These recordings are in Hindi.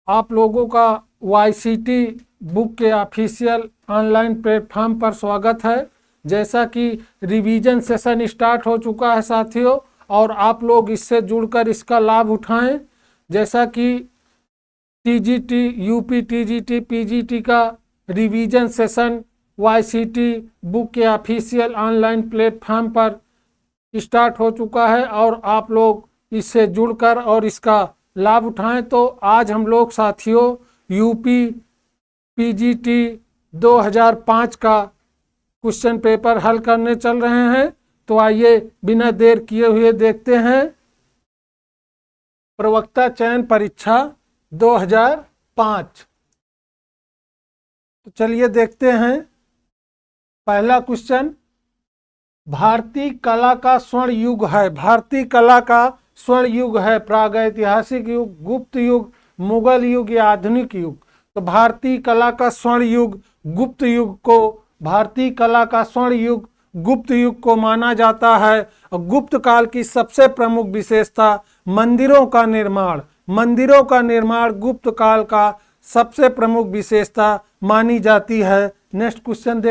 आप लोगों का YCT बुक के ऑफिशियल ऑनलाइन प्लेटफॉर्म पर स्वागत है। जैसा कि रिवीजन सेशन स्टार्ट हो चुका है साथियों, और आप लोग इससे जुड़कर इसका लाभ उठाएं। जैसा कि TGT, UP, TGT, PGT का रिवीजन सेशन YCT बुक के ऑफिशियल ऑनलाइन प्लेटफॉर्म पर स्टार्ट हो चुका है और आप लोग इससे जुड़कर और इसका लाभ उठाएं। तो आज हम लोग साथियों UP PGT 2005 का क्वेश्चन पेपर हल करने चल रहे हैं। तो आइए बिना देर किए हुए देखते हैं प्रवक्ता चयन परीक्षा 2005। तो चलिए देखते हैं पहला क्वेश्चन। भारतीय कला का स्वर्ण युग है। भारतीय कला का स्वर्ण युग है प्रागैतिहासिक युग, गुप्त युग, मुगल युग या आधुनिक युग। तो भारतीय कला का स्वर्ण युग गुप्त युग को, भारतीय कला का स्वर्ण युग गुप्त युग को माना जाता है। और गुप्त काल की सबसे प्रमुख विशेषता मंदिरों का निर्माण, मंदिरों का निर्माण गुप्त काल का सबसे प्रमुख विशेषता मानी जाती है। नेक्स्ट क्वेश्चन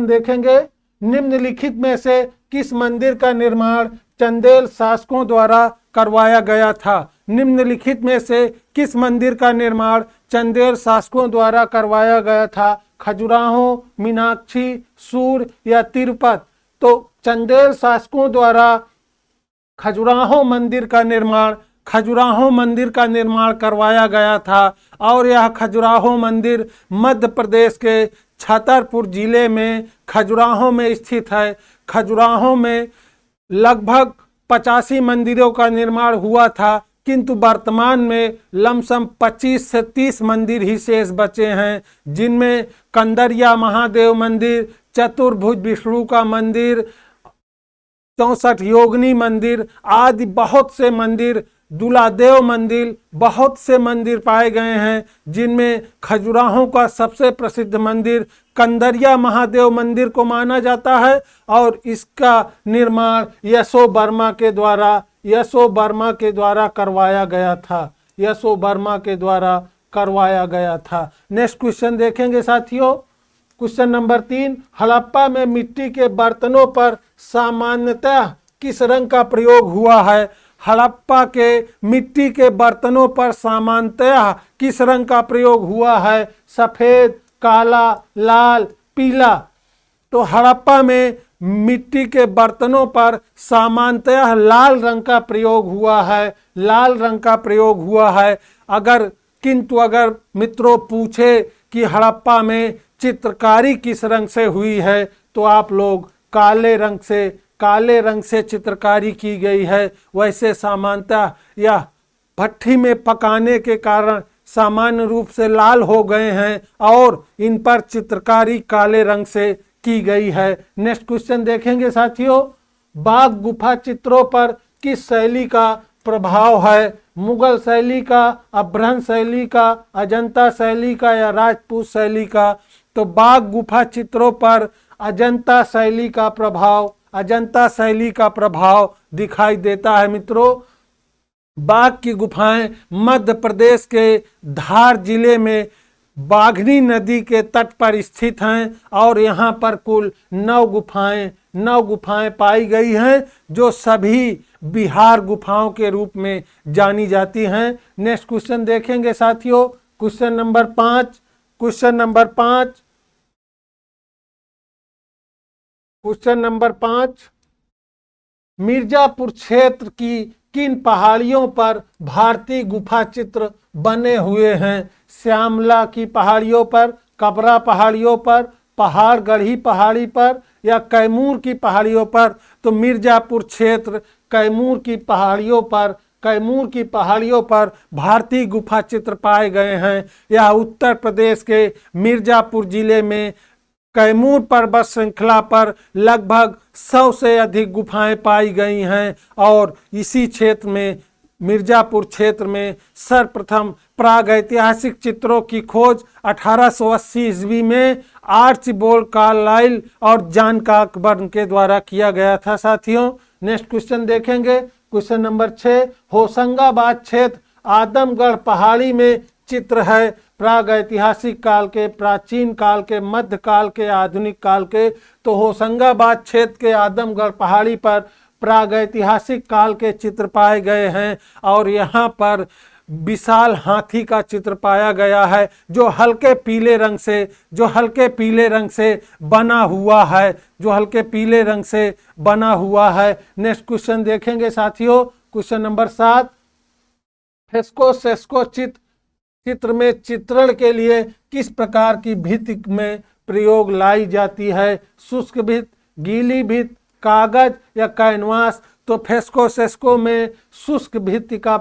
देखेंगे। निम्नलिखित में से किस मंदिर का निर्माण चंदेल शासकों द्वारा करवाया गया था? निम्नलिखित में से किस मंदिर का निर्माण चंदेल शासकों द्वारा करवाया गया था? खजुराहो, मीनाक्षी, सूर या तिरुपत? तो चंदेल शासकों द्वारा खजुराहो मंदिर का निर्माण करवाया गया था। और यह खजुराहो मंदिर मध्य प्रदेश के छतरपुर जिले में खजुराहो में स्थित है। खजुराहो में लगभग 85 मंदिरों का निर्माण हुआ था, किंतु वर्तमान में लमसम 25 से 30 मंदिर ही शेष बचे हैं, जिनमें कंदरिया महादेव मंदिर, चतुर्भुज विष्णु का मंदिर, 64 योगिनी मंदिर आदि बहुत से मंदिर, दुलादेव मंदिर, बहुत से मंदिर पाए गए हैं, जिनमें खजुराहो का सबसे प्रसिद्ध मंदिर कंदरिया महादेव मंदिर को माना जाता है। और इसका निर्माण यशो वर्मा के द्वारा करवाया गया था। नेक्स्ट क्वेश्चन देखेंगे साथियों। क्वेश्चन नंबर 3, हड़प्पा में मिट्टी के बर्तनों पर सामान्यतः किस रंग का प्रयोग हुआ है? हड़प्पा के मिट्टी के बर्तनों पर सामान्यतः किस रंग का प्रयोग हुआ है? सफेद, काला, लाल, पीला? तो हड़प्पा में मिट्टी के बर्तनों पर सामान्यतः लाल रंग का प्रयोग हुआ है। किंतु अगर मित्रों पूछे कि हड़प्पा में चित्रकारी किस रंग से हुई है, तो आप लोग काले रंग से चित्रकारी की गई है। वैसे सामान्यतः यह भट्ठी में पकाने के कारण सामान्य रूप से लाल हो गए हैं और इन पर चित्रकारी काले रंग से की गई है। नेक्स्ट क्वेश्चन देखेंगे साथियों। बाघ गुफा चित्रों पर किस शैली का प्रभाव है? मुगल शैली का, अभ्रंश शैली का, अजंता शैली का या राजपूत शैली का? तो बाघ गुफा चित्रों पर अजंता शैली का प्रभाव दिखाई देता है। मित्रों, बाघ की गुफाएं मध्य प्रदेश के धार जिले में बाघनी नदी के तट पर स्थित हैं और यहाँ पर कुल 9 गुफाएं पाई गई हैं, जो सभी बिहार गुफाओं के रूप में जानी जाती हैं। नेक्स्ट क्वेश्चन देखेंगे साथियों। क्वेश्चन नंबर 5, मिर्जापुर क्षेत्र की किन पहाड़ियों पर भारतीय गुफा चित्र बने हुए हैं? श्यामला की पहाड़ियों पर, कबरा पहाड़ियों पर, पहाड़गढ़ी पहाड़ी पर या कैमूर की पहाड़ियों पर? तो मिर्जापुर क्षेत्र कैमूर की पहाड़ियों पर भारतीय गुफा चित्र पाए गए हैं। यह उत्तर प्रदेश के मिर्जापुर जिले में कैमूर पर्वत श्रृंखला पर लगभग 100 से अधिक गुफाएं पाई गई हैं। और इसी क्षेत्र में, मिर्जापुर क्षेत्र में सर्वप्रथम प्रागैतिहासिक चित्रों की खोज 1880 ईस्वी में आर्चीबाल्ड कार्लाइल और जॉन कॉकबर्न के द्वारा किया गया था साथियों। नेक्स्ट क्वेश्चन देखेंगे। क्वेश्चन नंबर 6, होशंगाबाद क्षेत्र आदमगढ़ पहाड़ी में चित्र है, प्राग ऐतिहासिक काल के, प्राचीन काल के, मध्य काल के, आधुनिक काल के। तो होशंगाबाद क्षेत्र के आदमगढ़ पहाड़ी पर प्राग ऐतिहासिक काल के चित्र पाए गए हैं और यहाँ पर विशाल हाथी का चित्र पाया गया है जो हल्के पीले रंग से बना हुआ है, नेक्स्ट क्वेश्चन देखेंगे साथियों, क्वेश्चन नंबर 7। फ्रेस्को सेस्को चित्र में चित्रण के लिए किस प्रकार की भित्ति में प्रयोग लाई जाती है? शुष्क भित्ति, गीली भित्ति, कागज या कैनवास? तो फ्रेस्को सेस्को में शुष्क भित्ति का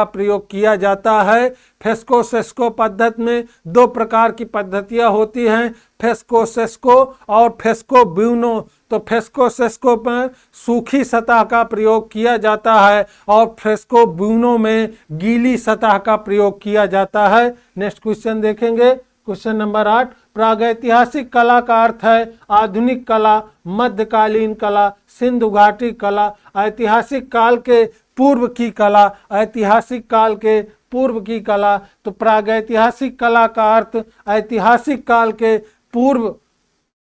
प्रयोग किया जाता है। फ्रेस्को सेस्को पद्धति में दो प्रकार की पद्धतियां होती हैं, फ्रेस्को सेस्को और फ्रेस्को ब्यूनो। तो फ्रेस्को सेस्को पर सूखी सतह का प्रयोग किया जाता है और फ्रेस्को ब्यूनो में गीली सतह का प्रयोग किया जाता है। नेक्स्ट क्वेश्चन देखेंगे, क्वेश्चन नंबर 8। प्रागैतिहासिक कला का अर्थ है आधुनिक कला, मध्यकालीन कला, सिंधु घाटी कला, ऐतिहासिक काल के पूर्व की कला। तो प्रागैतिहासिक कला का अर्थ ऐतिहासिक काल के पूर्व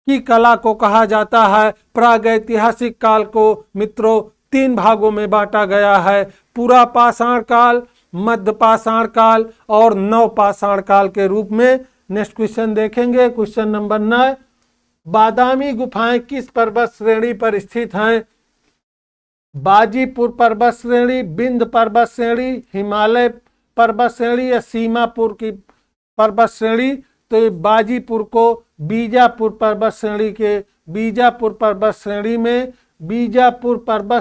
की कला को कहा जाता है। प्रागैतिहासिक काल को मित्रों 3 भागों में बांटा गया है, पूरा पाषाण काल, मध्य पाषाण काल और नव पाषाण काल के रूप में। नेक्स्ट क्वेश्चन देखेंगे, क्वेश्चन नंबर 9। बादामी गुफाएं किस पर्वत श्रेणी पर स्थित हैं? बाजीपुर पर्वत श्रेणी, बिंद पर्वत श्रेणी, हिमालय पर्वत श्रेणी या सीमापुर की पर्वत श्रेणी? तो ये बाजीपुर को बीजापुर पर्वत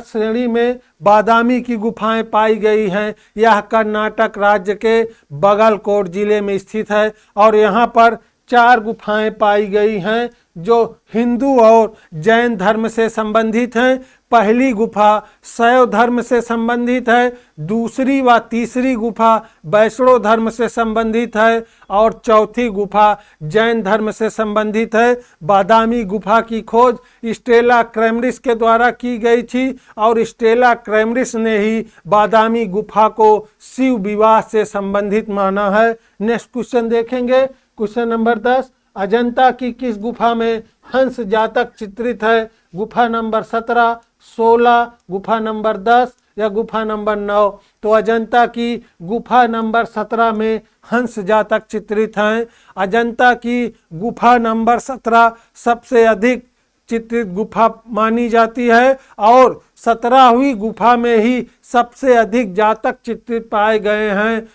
श्रेणी में बादामी की गुफाएं पाई गई हैं। यह कर्नाटक राज्य के बागलकोट जिले में स्थित है और यहाँ पर 4 गुफाएं पाई गई हैं जो हिंदू और जैन धर्म से संबंधित हैं। पहली गुफा शैव धर्म से संबंधित है, दूसरी व तीसरी गुफा वैष्णव धर्म से संबंधित है और चौथी गुफा जैन धर्म से संबंधित है। बादामी गुफा की खोज स्टेला क्रैमरिस के द्वारा की गई थी और स्टेला क्रैमरिस ने ही बादामी गुफा को शिव विवाह से संबंधित माना है। नेक्स्ट क्वेश्चन देखेंगे, क्वेश्चन नंबर 10। अजंता की किस गुफा में हंस जातक चित्रित है? गुफा नंबर 17, 16, गुफा नंबर 10 या गुफा नंबर 9? तो अजंता की गुफा नंबर 17 में हंस जातक चित्रित हैं। अजंता की गुफा नंबर 17 सबसे अधिक चित्रित गुफा मानी जाती है और 17वीं गुफा में ही सबसे अधिक जातक चित्रित पाए गए हैं।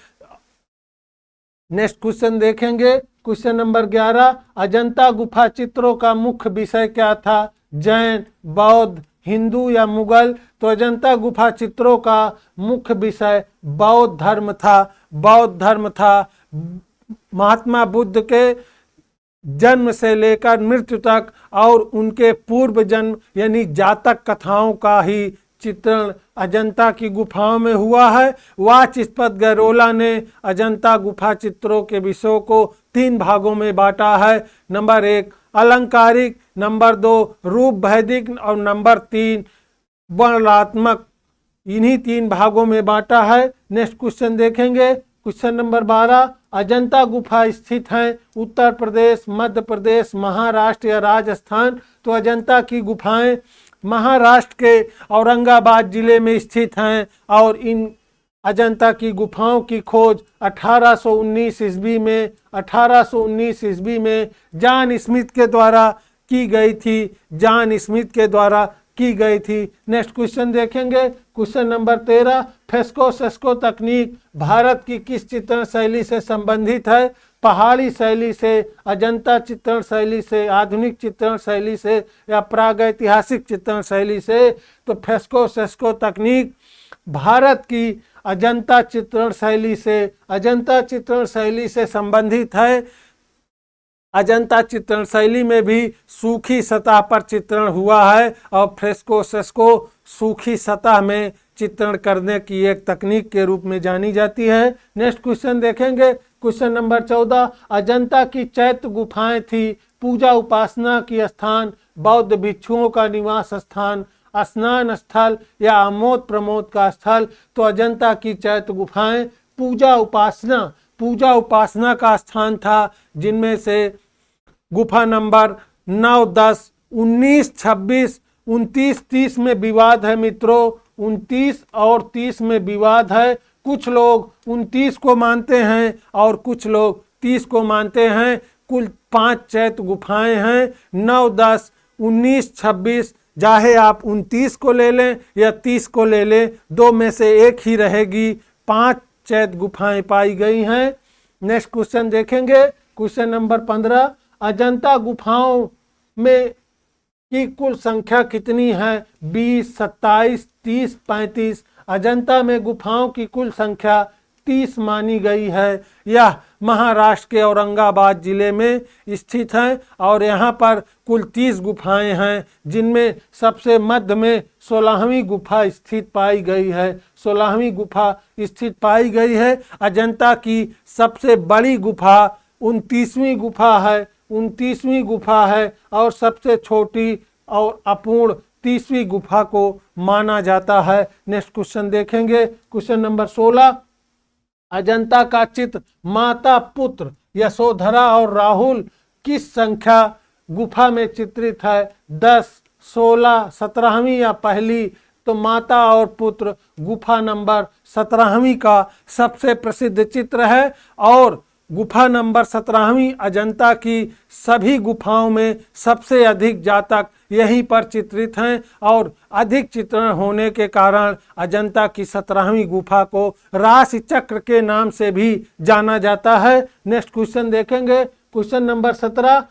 नेक्स्ट क्वेश्चन देखेंगे, क्वेश्चन नंबर 11। अजंता गुफा चित्रों का मुख्य विषय क्या था? जैन, बौद्ध, हिंदू या मुगल? तो अजंता गुफा चित्रों का मुख्य विषय बौद्ध धर्म था। महात्मा बुद्ध के जन्म से लेकर मृत्यु तक और उनके पूर्व जन्म यानी जातक कथाओं का ही चित्रण अजंता की गुफाओं में हुआ है। वाचस्पति गैरोला ने अजंता गुफा चित्रों के विषयों को 3 भागों में बांटा है। नंबर 1 अलंकारिक, नंबर 2 रूप वैदिक और नंबर 3 वर्णनात्मक। इन्हीं 3 भागों में बांटा है। नेक्स्ट क्वेश्चन देखेंगे, क्वेश्चन नंबर 12। अजंता गुफा स्थित है उत्तर प्रदेश, मध्य प्रदेश, महाराष्ट्र या राजस्थान? तो अजंता की गुफाएं महाराष्ट्र के औरंगाबाद जिले में स्थित हैं और इन अजंता की गुफाओं की खोज 1819 ईस्वी में जॉन स्मिथ के द्वारा की गई थी। नेक्स्ट क्वेश्चन देखेंगे, क्वेश्चन नंबर 13। फ्रेस्को सेस्को तकनीक भारत की किस चित्रण शैली से संबंधित है? पहाड़ी शैली से, अजंता चित्रण शैली से, आधुनिक चित्रण शैली से या प्रागैतिहासिक चित्रण शैली से? तो फ्रेस्को सेस्को तकनीक भारत की अजंता चित्रण शैली से संबंधित है। अजंता चित्रण शैली में भी सूखी सतह पर चित्रण हुआ है और फ्रेस्को सेस्को सूखी सतह में चित्रण करने की एक तकनीक के रूप में जानी जाती है। नेक्स्ट क्वेश्चन देखेंगे, क्वेश्चन नंबर 14। अजंता की चैत्य गुफाएं थी पूजा उपासना की स्थान, बौद्ध भिक्षुओं का निवास स्थान स्नान स्थल या आमोद प्रमोद का स्थल। तो अजंता की चैत्य गुफाएं पूजा उपासना का स्थान था, जिनमें से गुफा नंबर 9, 10, 19, 26, 29, 30 में विवाद है मित्रों। 29 और 30 में विवाद है। कुछ लोग 29 को मानते हैं और कुछ लोग 30 को मानते हैं। कुल 5 चैत्य गुफाएं हैं, 9, 10, 19, 26। चाहे आप 29 को ले लें या 30 को ले लें, दो में से एक ही रहेगी। 5 चैत्य गुफाएं पाई गई हैं। नेक्स्ट क्वेश्चन देखेंगे, क्वेश्चन नंबर 15। अजंता गुफाओं में की कुल संख्या कितनी है? 20, 27, 30, 35। अजंता में गुफाओं की कुल संख्या 30 मानी गई है। यह महाराष्ट्र के औरंगाबाद जिले में स्थित है और यहाँ पर कुल 30 गुफाएं हैं, जिनमें सबसे मध्य में 16वीं गुफा स्थित पाई गई है। 16वीं गुफा स्थित पाई गई है। अजंता की सबसे बड़ी गुफा 29वीं गुफा है, 29वीं गुफा है और सबसे छोटी और अपूर्ण 30वीं गुफा को माना जाता है। नेक्स्ट क्वेश्चन देखेंगे, क्वेश्चन नंबर 16। अजंता का चित्र माता पुत्र यशोधरा और राहुल किस संख्या गुफा में चित्रित है? 10, 16, 17वीं या पहली? तो माता और पुत्र गुफा नंबर 17वीं का सबसे प्रसिद्ध चित्र है और गुफा नंबर 17वीं अजंता की सभी गुफाओं में सबसे अधिक जातक यहीं पर चित्रित हैं और अधिक चित्रण होने के कारण अजंता की 17वीं गुफा को राशि चक्र के नाम से भी जाना जाता है। नेक्स्ट क्वेश्चन देखेंगे, क्वेश्चन नंबर 17।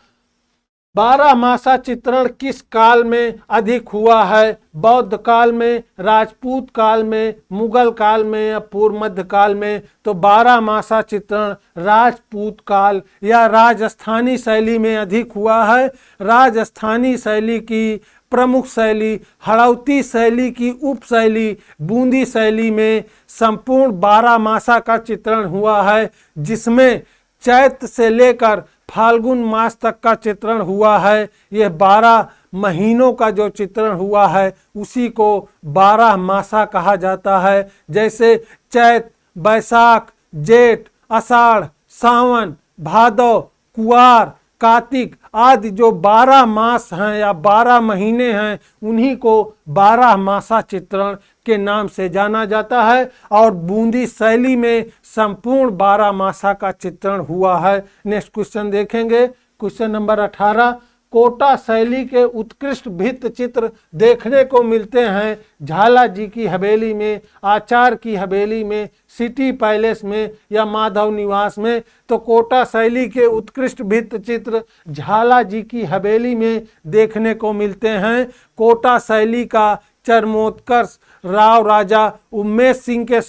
12 मासा चित्रण किस काल में अधिक हुआ है? बौद्ध काल में, राजपूत काल में, मुगल काल में या पूर्व मध्य काल में? तो 12 मासा चित्रण राजपूत काल या राजस्थानी शैली में अधिक हुआ है। राजस्थानी शैली की प्रमुख शैली हड़ौती शैली की उपशैली बूंदी शैली में संपूर्ण 12 मासा का चित्रण हुआ है, जिसमें चैत्र से लेकर फाल्गुन मास तक का चित्रण हुआ है। यह 12 महीनों का जो चित्रण हुआ है उसी को 12 मासा कहा जाता है। जैसे चैत, बैसाख, जेठ, आषाढ़, सावन, भादौ, कुआर, कार्तिक आदि जो 12 मास हैं या 12 महीने हैं, उन्हीं को 12 मासा चित्रण के नाम से जाना जाता है और बूंदी शैली में संपूर्ण 12 मासा का चित्रण हुआ है। नेक्स्ट क्वेश्चन देखेंगे, क्वेश्चन नंबर 18। कोटा शैली के उत्कृष्ट भित्त चित्र देखने को मिलते हैं झाला जी की हवेली में, आचार की हवेली में, सिटी पैलेस में या माधव निवास में? तो कोटा शैली के उत्कृष्ट भित्त चित्र झाला जी की हवेली में देखने को मिलते हैं। कोटा शैली का चरमोत्कर्ष राव राजा उमेश सिंह के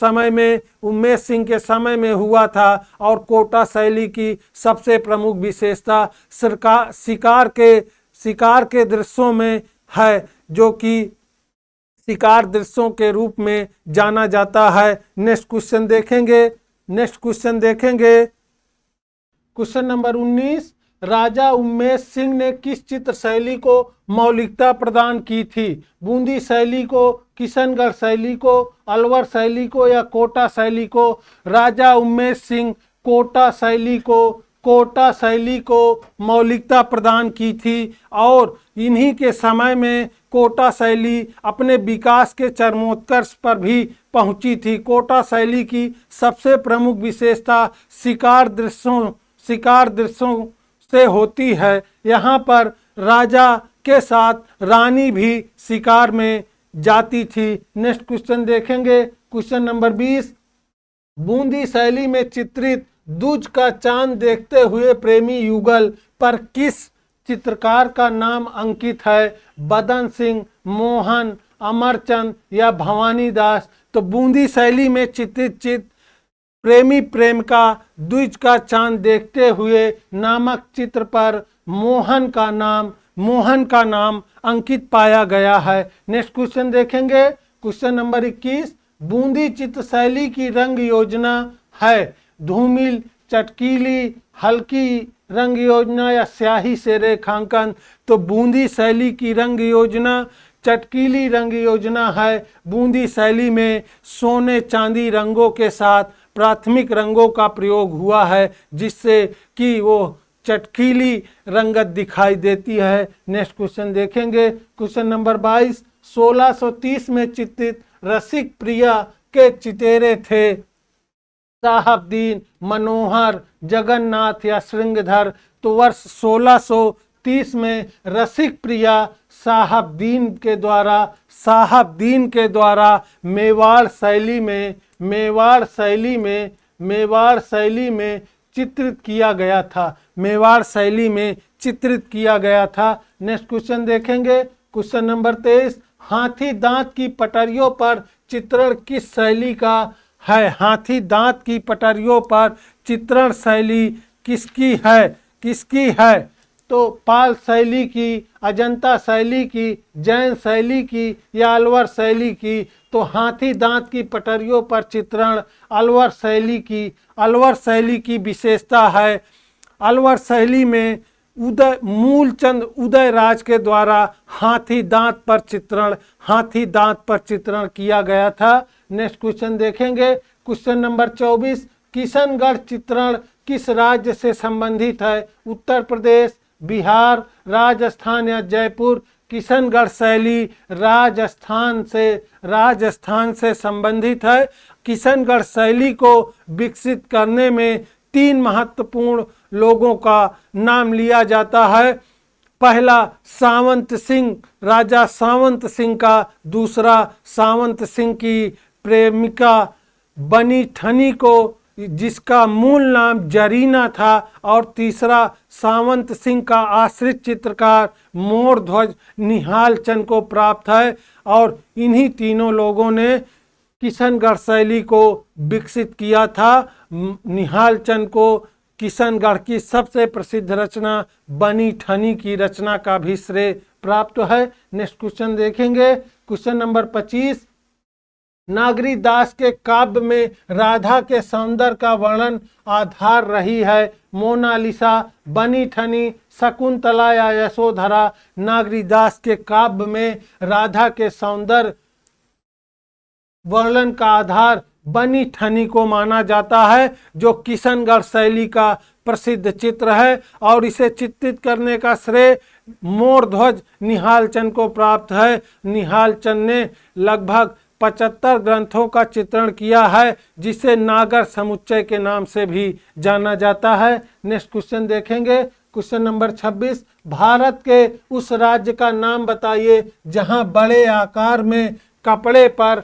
समय में हुआ था और कोटा शैली की सबसे प्रमुख विशेषता शिकार के दृश्यों में है, जो कि शिकार दृश्यों के रूप में जाना जाता है। नेक्स्ट क्वेश्चन देखेंगे, क्वेश्चन नंबर 19। राजा उमेश सिंह ने किस चित्र शैली को मौलिकता प्रदान की थी? बूंदी शैली को, किशनगढ़ शैली को, अलवर शैली को या कोटा शैली को? राजा उमेश सिंह कोटा शैली को मौलिकता प्रदान की थी और इन्हीं के समय में कोटा शैली अपने विकास के चरमोत्कर्ष पर भी पहुंची थी। कोटा शैली की सबसे प्रमुख विशेषता शिकार दृश्यों से होती है। यहाँ पर राजा के साथ रानी भी शिकार में जाती थी। नेक्स्ट क्वेश्चन देखेंगे, क्वेश्चन नंबर 20। बूंदी शैली में चित्रित दूज का चांद देखते हुए प्रेमी युगल पर किस चित्रकार का नाम अंकित है? बदन सिंह, मोहन, अमरचंद या भवानी दास? तो बूंदी शैली में चित्रित प्रेमी प्रेम का द्विज का चांद देखते हुए नामक चित्र पर मोहन का नाम अंकित पाया गया है। नेक्स्ट क्वेश्चन देखेंगे, क्वेश्चन नंबर 21। बूंदी चित्र शैली की रंग योजना है धूमिल, चटकीली, हल्की रंग योजना या स्याही से रेखांकन? तो बूंदी शैली की रंग योजना चटकीली रंग योजना है। बूंदी शैली में सोने चांदी रंगों के साथ प्राथमिक रंगों का प्रयोग हुआ है, जिससे कि वो चटकीली रंगत दिखाई देती है। नेक्स्ट क्वेश्चन देखेंगे, क्वेश्चन नंबर 22। 1630 में चित्रित रसिक प्रिया के चितेरे थे साहबदीन, मनोहर, जगन्नाथ या श्रृंगधर। तो वर्ष 1630 में रसिक प्रिया साहबदीन के द्वारा मेवाड़ शैली में चित्रित किया गया था। मेवाड़ शैली में चित्रित किया गया था। नेक्स्ट क्वेश्चन देखेंगे, क्वेश्चन नंबर 23। हाथी दांत की पटरियों पर चित्रण किस शैली का है? हाथी दांत की पटरियों पर चित्रण शैली किसकी है? तो पाल शैली की, अजंता शैली की, जैन शैली की या अलवर शैली की? तो हाथी दांत की पटरियों पर चित्रण अलवर शैली की विशेषता है। अलवर शैली में मूलचंद उदयराज के द्वारा हाथी दांत पर चित्रण किया गया था। नेक्स्ट क्वेश्चन देखेंगे, क्वेश्चन नंबर 24। किशनगढ़ चित्रण किस राज्य से संबंधित है? उत्तर प्रदेश, बिहार, राजस्थान या जयपुर? किशनगढ़ शैली राजस्थान से संबंधित है। किशनगढ़ शैली को विकसित करने में 3 महत्वपूर्ण लोगों का नाम लिया जाता है। पहला सावंत सिंह, राजा सावंत सिंह का। दूसरा सावंत सिंह की प्रेमिका बनी ठनी को, जिसका मूल नाम जरीना था। और तीसरा सावंत सिंह का आश्रित चित्रकार मोर ध्वज निहाल चंद को प्राप्त है। और इन्हीं तीनों लोगों ने किशनगढ़ शैली को विकसित किया था। निहाल चंद को किशनगढ़ की सबसे प्रसिद्ध रचना बनी ठनी की रचना का भी श्रेय प्राप्त है। नेक्स्ट क्वेश्चन देखेंगे, क्वेश्चन नंबर 25। नागरी दास के काव्य में राधा के सौंदर्य का वर्णन आधार रही है। मोनालिसा, बनी ठनी, शकुंतला या यशोधरा? नागरी दास के काव्य में राधा के सौंदर्य वर्णन का आधार बनी ठनी को माना जाता है, जो किशनगढ़ शैली का प्रसिद्ध चित्र है। और इसे चित्रित करने का श्रेय मोर ध्वज निहाल चंद को प्राप्त है। निहाल चंद ने लगभग 75 ग्रंथों का चित्रण किया है, जिसे नागर समुच्चय के नाम से भी जाना जाता है। नेक्स्ट क्वेश्चन देखेंगे, क्वेश्चन नंबर 26। भारत के उस राज्य का नाम बताइए जहां बड़े आकार में कपड़े पर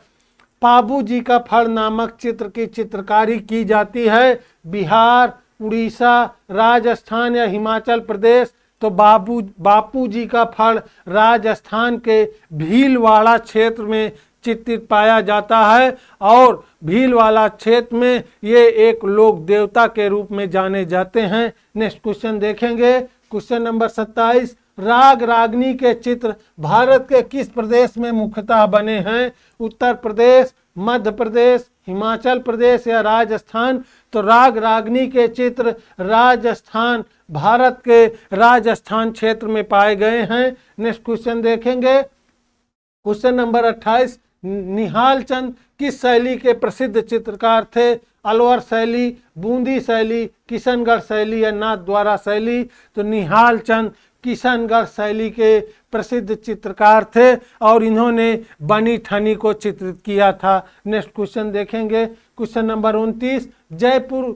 पाबू जी का फल नामक चित्र की चित्रकारी की जाती है। बिहार, उड़ीसा, राजस्थान या हिमाचल प्रदेश? तो बापू जी का फल राजस्थान के भीलवाड़ा क्षेत्र में चित्रित पाया जाता है। और भीलवाड़ा क्षेत्र में ये एक लोक देवता के रूप में जाने जाते हैं। नेक्स्ट क्वेश्चन देखेंगे, क्वेश्चन नंबर 27। राग रागनी के चित्र भारत के किस प्रदेश में मुख्यतः बने हैं? उत्तर प्रदेश, मध्य प्रदेश, हिमाचल प्रदेश या राजस्थान? तो राग रागनी के चित्र राजस्थान, भारत के राजस्थान क्षेत्र में पाए गए हैं। नेक्स्ट क्वेश्चन देखेंगे, क्वेश्चन नंबर 28। निहाल चंद किस शैली के प्रसिद्ध चित्रकार थे? अलवर शैली, बूंदी शैली, किशनगढ़ शैली या नाथ द्वारा शैली? तो निहाल चंद किशनगढ़ शैली के प्रसिद्ध चित्रकार थे और इन्होंने बनी ठनी को चित्रित किया था। नेक्स्ट क्वेश्चन देखेंगे, क्वेश्चन नंबर 29। जयपुर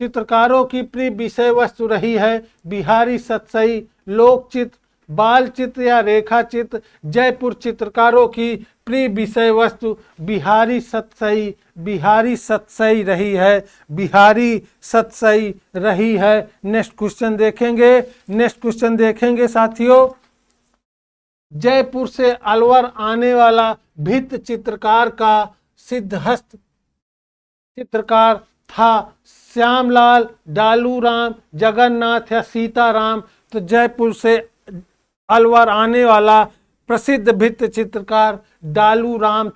चित्रकारों की प्रिय विषय वस्तु रही है बिहारी सतसई, लोक चित्र, बाल चित्र या रेखा चित्र? जयपुर चित्रकारों की प्रिय विषय वस्तु बिहारी सतसई रही है। नेक्स्ट क्वेश्चन देखेंगे साथियों, जयपुर से अलवर आने वाला भित्त चित्रकार का सिद्धहस्त चित्रकार था श्यामलाल, डालूराम, जगन्नाथ या सीताराम? तो जयपुर से अलवर आने वाला प्रसिद्ध भित्त चित्रकार डालूराम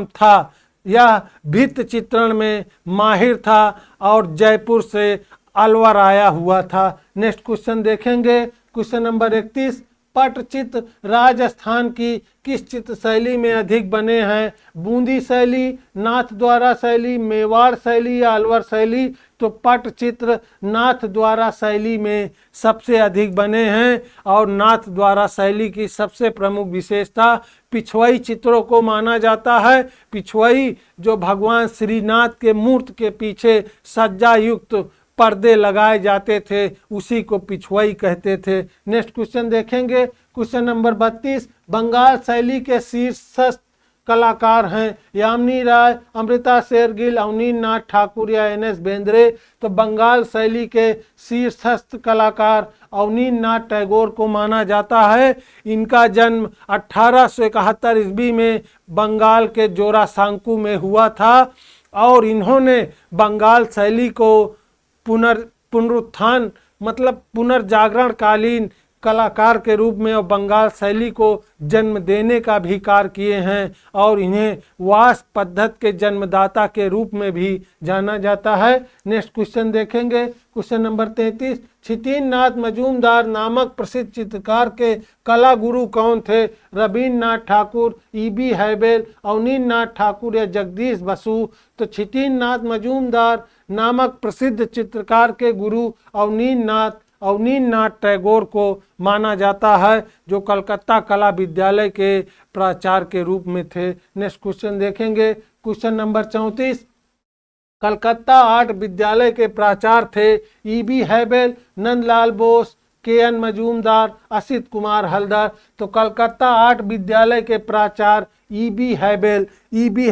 था। यह भित्त चित्रण में माहिर था और जयपुर से अलवर आया हुआ था। नेक्स्ट क्वेश्चन देखेंगे, क्वेश्चन नंबर 31। पटचित्र राजस्थान की किस चित्र शैली में अधिक बने हैं? बूंदी शैली, नाथद्वारा शैली, मेवाड़ शैली या अलवर शैली? तो पटचित्र नाथद्वारा शैली में सबसे अधिक बने हैं। और नाथद्वारा शैली की सबसे प्रमुख विशेषता पिछवाई चित्रों को माना जाता है। पिछवाई जो भगवान श्रीनाथ के मूर्ति के पीछे सज्जा युक्त पर्दे लगाए जाते थे, उसी को पिछवाई कहते थे। नेक्स्ट क्वेश्चन देखेंगे, क्वेश्चन नंबर 32। बंगाल शैली के शीर्षस्थ कलाकार हैं यामिनी राय, अमृता शेरगिल, अवनींद्रनाथ ठाकुर या NS बेंद्रे? तो बंगाल शैली के शीर्षस्थ कलाकार अवनींद्रनाथ टैगोर को माना जाता है। इनका जन्म 1871 ईस्वी में बंगाल के जोरासांको में हुआ था और इन्होंने बंगाल शैली को पुनरुत्थान मतलब पुनर्जागरण कालीन कलाकार के रूप में और बंगाल शैली को जन्म देने का भी कार्य किए हैं और इन्हें वास पद्धति के जन्मदाता के रूप में भी जाना जाता है। नेक्स्ट क्वेश्चन देखेंगे, क्वेश्चन नंबर 33। क्षितिज मजूमदार नामक प्रसिद्ध चित्रकार के कला गुरु कौन थे? रवीन्द्रनाथ ठाकुर, E.B. हैबेल, अवनींद्रनाथ ठाकुर या जगदीश बसु? तो क्षितिज मजूमदार नामक प्रसिद्ध चित्रकार के गुरु अवनींद्रनाथ टैगोर को माना जाता है, जो कलकत्ता कला विद्यालय के प्राचार्य के रूप में थे। नेक्स्ट क्वेश्चन देखेंगे, क्वेश्चन नंबर 34। कलकत्ता आर्ट विद्यालय के प्राचार्य थे E.B. हैबेल, नंदलाल बोस, K.N. मजूमदार, असित कुमार हलदर? तो कलकत्ता आर्ट विद्यालय के प्राचार्य E.B.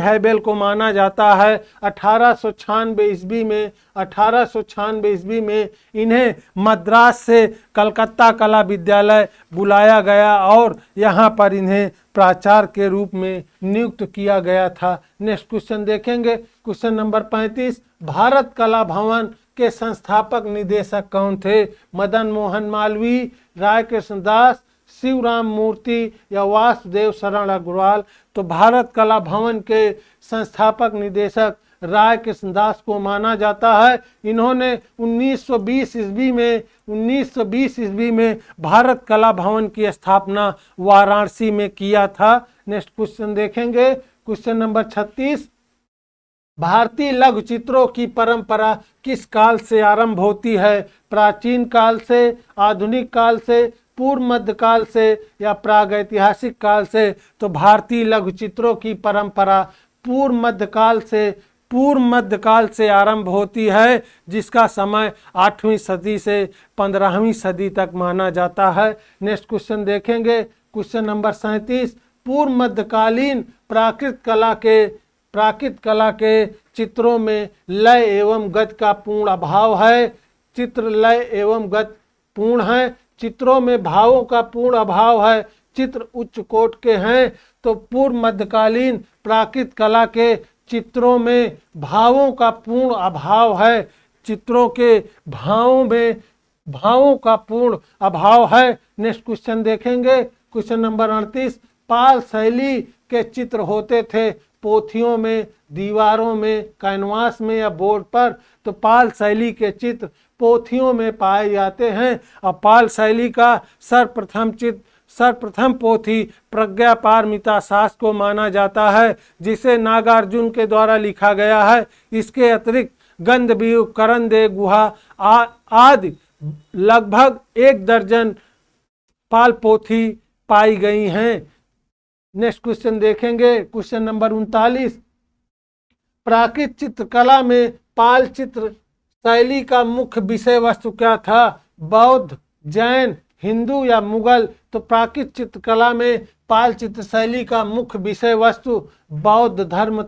हैबेल को माना जाता है। 1896 ईस्वी में इन्हें मद्रास से कलकत्ता कला विद्यालय बुलाया गया और यहाँ पर इन्हें प्राचार्य के रूप में नियुक्त किया गया था। नेक्स्ट क्वेश्चन देखेंगे, क्वेश्चन नंबर 35। भारत कला भवन के संस्थापक निदेशक कौन थे? मदन मोहन मालवीय, राय कृष्णदास, शिवराम मूर्ति या वासुदेव शरण अग्रवाल? तो भारत कला भवन के संस्थापक निदेशक राय कृष्णदास को माना जाता है। इन्होंने 1920 ईस्वी में भारत कला भवन की स्थापना वाराणसी में किया था। नेक्स्ट क्वेश्चन देखेंगे, क्वेश्चन नंबर 36। भारतीय लघु चित्रों की परंपरा किस काल से आरंभ होती है? प्राचीन काल से, आधुनिक काल से, पूर्व मध्य काल से या प्रागैतिहासिक काल से? तो भारतीय लघु चित्रों की परंपरा पूर्व मध्य काल से आरंभ होती है, जिसका समय 8वीं सदी से 15वीं सदी तक माना जाता है। नेक्स्ट क्वेश्चन देखेंगे, क्वेश्चन नंबर 37। पूर्व मध्यकालीन प्राकृत कला के चित्रों में लय एवं गति का पूर्ण अभाव है। चित्र लय एवं गति पूर्ण है, चित्रों में भावों का पूर्ण अभाव है, चित्र उच्च कोट के हैं। तो पूर्व मध्यकालीन प्राकृत कला के चित्रों में भावों का पूर्ण अभाव है, चित्रों के भावों का पूर्ण अभाव है। नेक्स्ट क्वेश्चन देखेंगे, क्वेश्चन नंबर 38। पाल शैली के चित्र होते थे पोथियों में, दीवारों में, कैनवास में या बोर्ड पर? तो पाल शैली के चित्र पोथियों में पाए जाते हैं और पाल शैली का सर्वप्रथम पोथी प्रज्ञा पारमिता शास्त्र को माना जाता है, जिसे नागार्जुन के द्वारा लिखा गया है। इसके अतिरिक्त गंधव्यूह, करंदे गुहा आदि लगभग 1 दर्जन पाल पोथी पाई गई हैं। नेक्स्ट क्वेश्चन देखेंगे, क्वेश्चन नंबर 39। प्राकृत चित्रकला में पाल चित्र शैली का मुख्य विषय वस्तु क्या था? बौद्ध, जैन, हिंदू या मुगल? तो प्राकृत चित्रकला में पाल चित्र शैली का मुख्य विषय वस्तु बौद्ध धर्म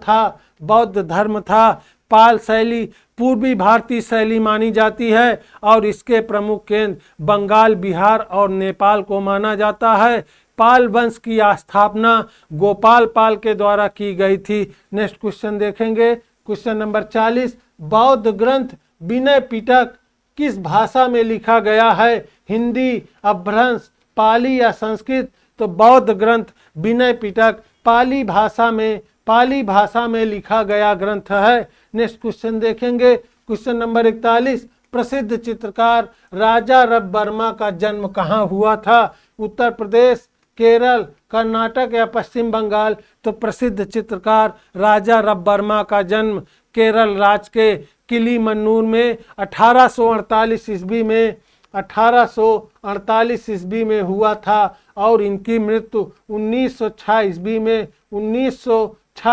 था। पाल शैली पूर्वी भारतीय शैली मानी जाती है और इसके प्रमुख केंद्र बंगाल, बिहार और नेपाल को माना जाता है। पाल वंश की स्थापना गोपाल पाल के द्वारा की गई थी। नेक्स्ट क्वेश्चन देखेंगे, क्वेश्चन नंबर 40। बौद्ध ग्रंथ विनय पिटक किस भाषा में लिखा गया है? हिंदी, अपभ्रंश, पाली या संस्कृत? तो बौद्ध ग्रंथ विनय पिटक पाली भाषा में लिखा गया ग्रंथ है। नेक्स्ट क्वेश्चन देखेंगे, क्वेश्चन नंबर 41। प्रसिद्ध चित्रकार राजा रविवर्मा का जन्म कहाँ हुआ था? उत्तर प्रदेश, केरल, कर्नाटक या पश्चिम बंगाल? तो प्रसिद्ध चित्रकार राजा रविवर्मा का जन्म केरल राज्य के किलीमन्नूर में 1848 ईस्वी में हुआ था और इनकी मृत्यु 1906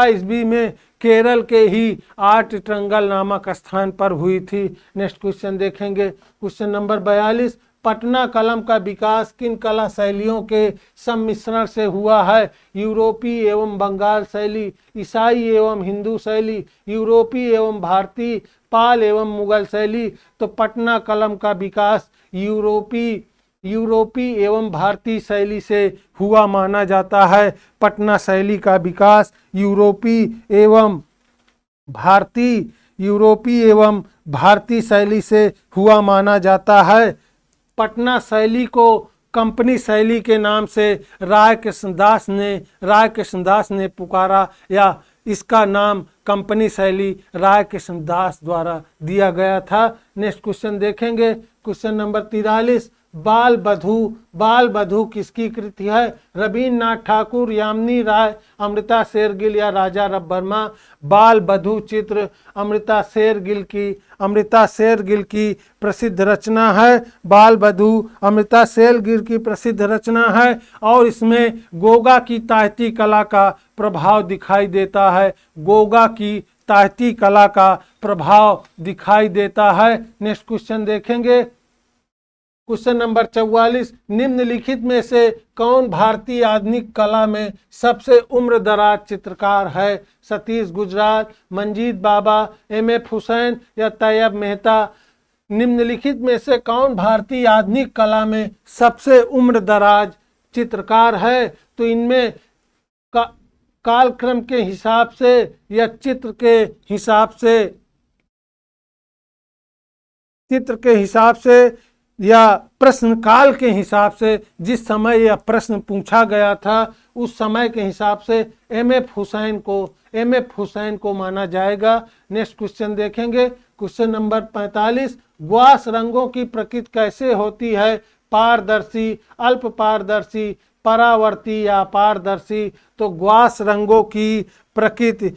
ईस्वी में केरल के ही आर्टिट्रंगल नामक स्थान पर हुई थी। नेक्स्ट क्वेश्चन देखेंगे, क्वेश्चन नंबर 42, पटना कलम का विकास किन कला शैलियों के सम्मिश्रण से हुआ है? यूरोपीय एवं बंगाल शैली, ईसाई एवं हिंदू शैली, यूरोपीय एवं भारतीय, पाल एवं मुगल शैली? तो पटना कलम का विकास यूरोपीय एवं भारतीय शैली से हुआ माना जाता है। पटना शैली का विकास यूरोपीय एवं भारतीय शैली से हुआ माना जाता है। पटना शैली को कंपनी शैली के नाम से राय कृष्णदास ने पुकारा, या इसका नाम कंपनी शैली राय कृष्णदास द्वारा दिया गया था। नेक्स्ट क्वेश्चन देखेंगे, क्वेश्चन नंबर 43, बाल बधू किसकी कृति है? रवीन्द्रनाथ ठाकुर, यामिनी राय, अमृता शेरगिल या राजा रविवर्मा? बाल बधू चित्र अमृता शेरगिल की प्रसिद्ध रचना है। बाल बधू अमृता शेरगिल की प्रसिद्ध रचना है और इसमें गोगा की ताहती कला का प्रभाव दिखाई देता है। गोगा की ताहती कला का प्रभाव दिखाई देता है। नेक्स्ट क्वेश्चन देखेंगे, क्वेश्चन नंबर 44, निम्नलिखित में से कौन भारतीय आधुनिक कला में सबसे उम्रदराज चित्रकार है? सतीश गुजराल, मंजीत बाबा, एम.एफ. हुसैन या तैयब मेहता? निम्नलिखित में से कौन भारतीय आधुनिक कला में सबसे उम्रदराज चित्रकार है? तो इनमें कालक्रम के हिसाब से या चित्र के हिसाब से या प्रश्न काल के हिसाब से, जिस समय यह प्रश्न पूछा गया था उस समय के हिसाब से एम.एफ. हुसैन को माना जाएगा। नेक्स्ट क्वेश्चन देखेंगे, क्वेश्चन नंबर 45, ग्वास रंगों की प्रकृति कैसे होती है? पारदर्शी, अल्प पारदर्शी, परावर्ती या अपारदर्शी? तो ग्वास रंगों की प्रकृति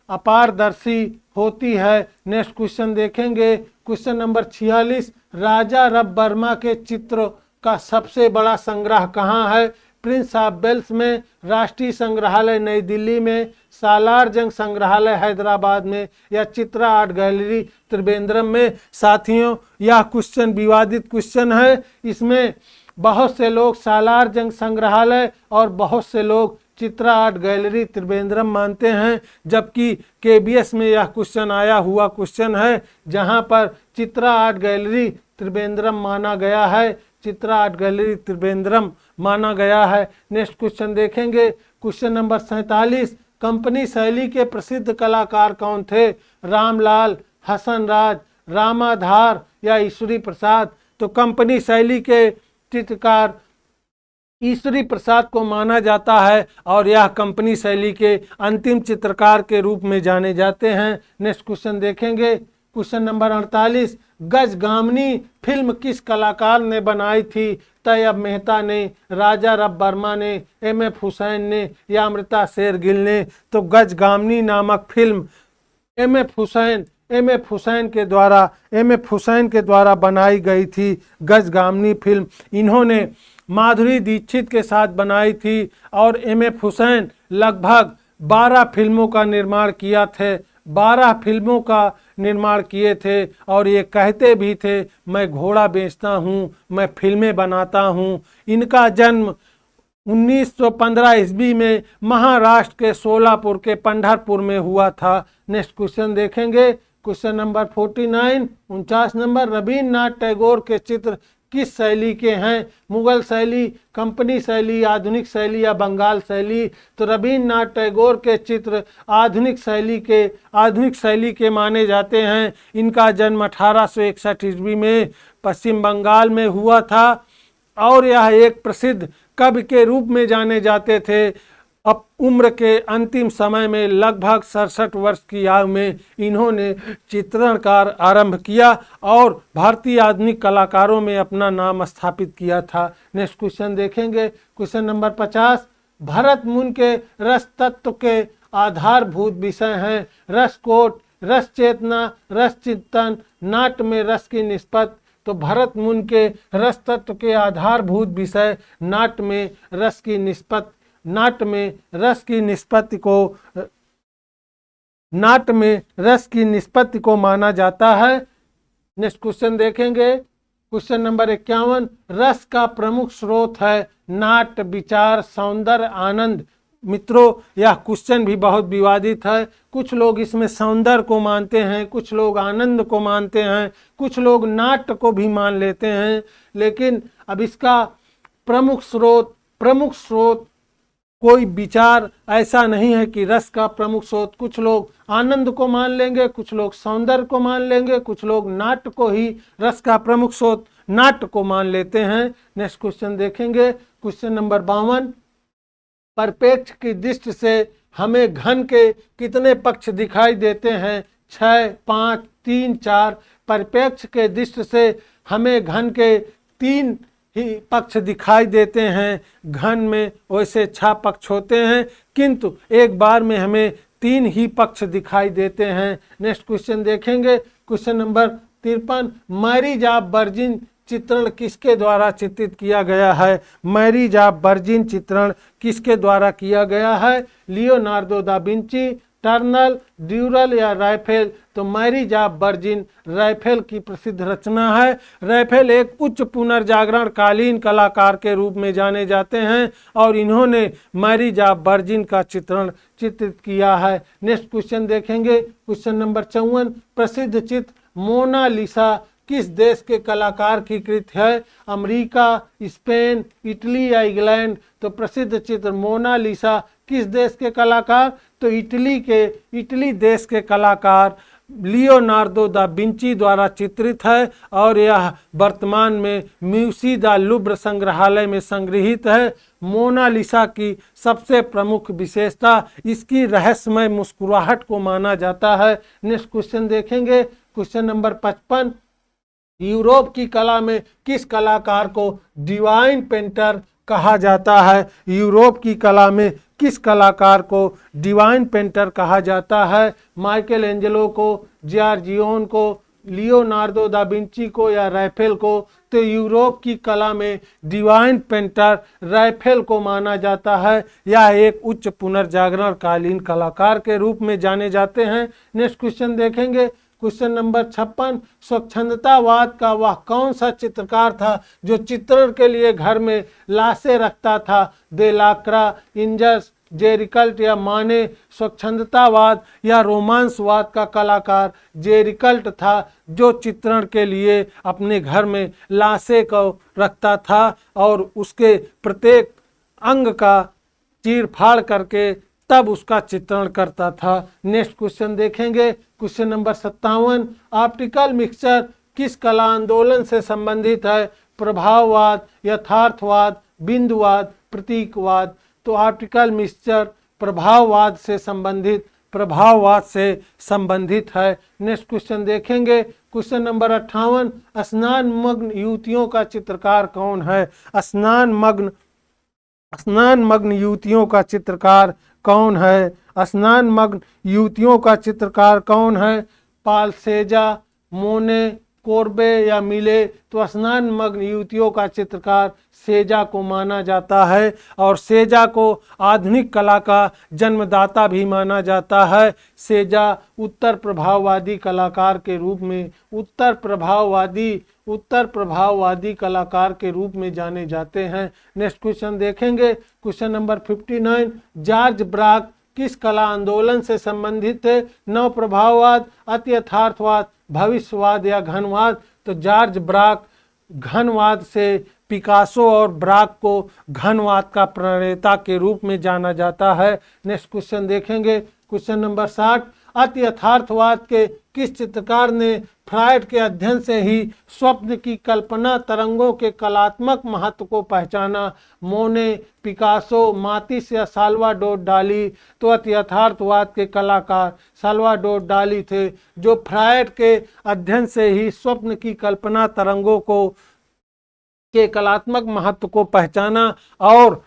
अपारदर्शी होती है। नेक्स्ट क्वेश्चन देखेंगे, क्वेश्चन नंबर 46, राजा रविवर्मा के चित्र का सबसे बड़ा संग्रह कहाँ है? प्रिंस ऑफ वेल्स में, राष्ट्रीय संग्रहालय नई दिल्ली में, सालार जंग संग्रहालय हैदराबाद में या चित्रा आर्ट गैलरी त्रिवेंद्रम में? साथियों, यह क्वेश्चन विवादित क्वेश्चन है। इसमें बहुत से लोग सालार जंग संग्रहालय और बहुत से लोग चित्रा आर्ट गैलरी त्रिवेंद्रम मानते हैं, जबकि केबीएस में यह क्वेश्चन आया हुआ क्वेश्चन है, जहां पर चित्रा आर्ट गैलरी त्रिवेंद्रम माना गया है। नेक्स्ट क्वेश्चन देखेंगे, क्वेश्चन नंबर 47, कंपनी शैली के प्रसिद्ध कलाकार कौन थे? रामलाल, हसन राज, रामाधार या ईश्वरी प्रसाद? तो कंपनी शैली के चित्रकार ईश्वरी प्रसाद को माना जाता है और यह कंपनी शैली के अंतिम चित्रकार के रूप में जाने जाते हैं। नेक्स्ट क्वेश्चन देखेंगे, क्वेश्चन नंबर 48, गजगामिनी फिल्म किस कलाकार ने बनाई थी? तैयब मेहता ने, राजा रविवर्मा ने, एम.एफ. हुसैन ने या अमृता शेरगिल ने? तो गजगामिनी नामक फिल्म एम.एफ. हुसैन के द्वारा बनाई गई थी। गजगामिनी फिल्म इन्होंने माधुरी दीक्षित के साथ बनाई थी और एम.एफ. हुसैन लगभग 12 फिल्मों का निर्माण किए थे और ये कहते भी थे, मैं घोड़ा बेचता हूँ, मैं फिल्में बनाता हूँ। इनका जन्म 1915 ईस्वी में महाराष्ट्र के सोलापुर के पंढरपुर में हुआ था। नेक्स्ट क्वेश्चन देखेंगे, question number 49, 49 number, Rabindranath Tagore के चित्र किस शैली के हैं? मुगल शैली, कंपनी शैली, आधुनिक शैली या बंगाल शैली? तो रवीन्द्रनाथ टैगोर के चित्र आधुनिक शैली के माने जाते हैं। इनका जन्म 1861 ईस्वी में पश्चिम बंगाल में हुआ था और यह एक प्रसिद्ध कवि के रूप में जाने जाते थे। अब उम्र के अंतिम समय में लगभग 67 वर्ष की आयु में इन्होंने चित्रण कार्य आरंभ किया और भारतीय आधुनिक कलाकारों में अपना नाम स्थापित किया था। नेक्स्ट क्वेश्चन देखेंगे, क्वेश्चन नंबर 50। भरत मुनि के रस तत्व के आधारभूत विषय हैं रस कोट, रस चेतना, रस चिंतन, नाट्य में रस की निष्पत्ति। तो भरत मुनि के रस तत्व के आधारभूत विषय नाट्य में रस की निष्पत्ति, नाट्य में रस की निष्पत्ति को माना जाता है। नेक्स्ट क्वेश्चन देखेंगे, क्वेश्चन नंबर 51। रस का प्रमुख स्रोत है नाट्य, विचार, सौंदर्य, आनंद। मित्रों, यह क्वेश्चन भी बहुत विवादित है। कुछ लोग इसमें सौंदर्य को मानते हैं, कुछ लोग आनंद को मानते हैं, कुछ लोग नाट्य को भी मान लेते हैं। लेकिन अब इसका प्रमुख स्रोत कोई विचार ऐसा नहीं है कि रस का प्रमुख स्रोत। कुछ लोग आनंद को मान लेंगे, कुछ लोग सौंदर्य को मान लेंगे, कुछ लोग नाट्य को ही रस का प्रमुख स्रोत नाट्य को मान लेते हैं। नेक्स्ट क्वेश्चन देखेंगे, क्वेश्चन नंबर 52। परिप्रेक्ष्य की दृष्टि से हमें घन के कितने पक्ष दिखाई देते हैं? 6, 5, 3, 4। परिप्रेक्ष्य के दृष्टि से हमें घन के 3 ही पक्ष दिखाई देते हैं। घन में वैसे 6 पक्ष होते हैं, किंतु एक बार में हमें 3 ही पक्ष दिखाई देते हैं। नेक्स्ट क्वेश्चन देखेंगे, question number 53। Marriage of virgin चित्रण किसके द्वारा चित्रित किया गया है? मैरिज ऑफ वर्जिन चित्रण किसके द्वारा किया गया है? लियोनार्डो दा विंची, टर्नर, ड्यूरल या राफेल? तो मैरिज ऑफ वर्जिन राफेल की प्रसिद्ध रचना है। राफेल एक उच्च पुनर्जागरण कालीन कलाकार के रूप में जाने जाते हैं और इन्होंने मैरिज ऑफ वर्जिन का चित्रण चित्रित किया है। नेक्स्ट क्वेश्चन देखेंगे, क्वेश्चन नंबर 54। प्रसिद्ध चित्र मोनालिसा किस देश के कलाकार की कृति है? अमेरिका, स्पेन, इटली या इंग्लैंड? तो प्रसिद्ध चित्र मोनालिसा किस देश के कलाकार? तो इटली देश के कलाकार लियोनार्डो दा विंची द्वारा चित्रित है और यह वर्तमान में म्यूसी दा लुब्र संग्रहालय में संग्रहित है। मोनालिसा की सबसे प्रमुख विशेषता इसकी रहस्यमय मुस्कुराहट को माना जाता है। नेक्स्ट क्वेश्चन देखेंगे, क्वेश्चन नंबर 55। यूरोप की कला में किस कलाकार को डिवाइन पेंटर कहा जाता है? यूरोप की कला में किस कलाकार को डिवाइन पेंटर कहा जाता है? माइकल एंजेलो को, जॉर्जियोन को, लियोनार्डो दा विंची को या राफेल को? तो यूरोप की कला में डिवाइन पेंटर राफेल को माना जाता है। यह एक उच्च पुनर्जागरण कालीन कलाकार के रूप में जाने जाते हैं। नेक्स्ट क्वेश्चन देखेंगे, क्वेश्चन नंबर 56। स्वच्छंदतावाद का वह कौन सा चित्रकार था जो चित्रण के लिए घर में लाशें रखता था? देलाक्रा, इंजस, जेरिकल्ट या माने? स्वच्छंदतावाद या रोमांसवाद का कलाकार जेरिकल्ट था जो चित्रण के लिए अपने घर में लाशें को रखता था और उसके प्रत्येक अंग का चीर फाड़ करके तब उसका चित्रण करता था। नेक्स्ट क्वेश्चन देखेंगे, क्वेश्चन नंबर 57। ऑप्टिकल मिक्सचर किस कला आंदोलन से संबंधित है? प्रभाववाद, यथार्थवाद, बिंदुवाद, प्रतीकवाद? तो ऑप्टिकल मिक्सचर प्रभाववाद से संबंधित है। नेक्स्ट क्वेश्चन देखेंगे, क्वेश्चन नंबर 58। स्नान मग्न युवतियों का चित्रकार कौन है? स्नान मग्न युवतियों का चित्रकार कौन है? स्नान मग्न युवतियों का चित्रकार कौन है? पाल सेजा, मोने, कोर्बे या मिले? तो स्नान मग्न युवतियों का चित्रकार सेजा को माना जाता है और सेजा को आधुनिक कला का जन्मदाता भी माना जाता है। सेजा उत्तर प्रभाववादी कलाकार के रूप में उत्तर प्रभाववादी कलाकार के रूप में जाने जाते हैं। नेक्स्ट क्वेश्चन देखेंगे, क्वेश्चन नंबर 59। जॉर्ज ब्राक किस कला आंदोलन से संबंधित है? नव प्रभाववाद, अति यथार्थवाद, भविष्यवाद या घनवाद? तो जॉर्ज ब्राक घनवाद से, पिकासो और ब्राक को घनवाद का प्रणेता के रूप में जाना जाता है। नेक्स्ट क्वेश्चन देखेंगे, क्वेश्चन नंबर 60। अति यथार्थवाद के किस चित्रकार ने फ्रायड के अध्ययन से ही स्वप्न की कल्पना तरंगों के कलात्मक महत्व को पहचाना? मोने, पिकासो, मातिस या साल्वाडोर डाली? तो अति यथार्थवाद के कलाकार साल्वाडोर डाली थे, जो फ्रायड के अध्ययन से ही स्वप्न की कल्पना तरंगों को के कलात्मक महत्व को पहचाना और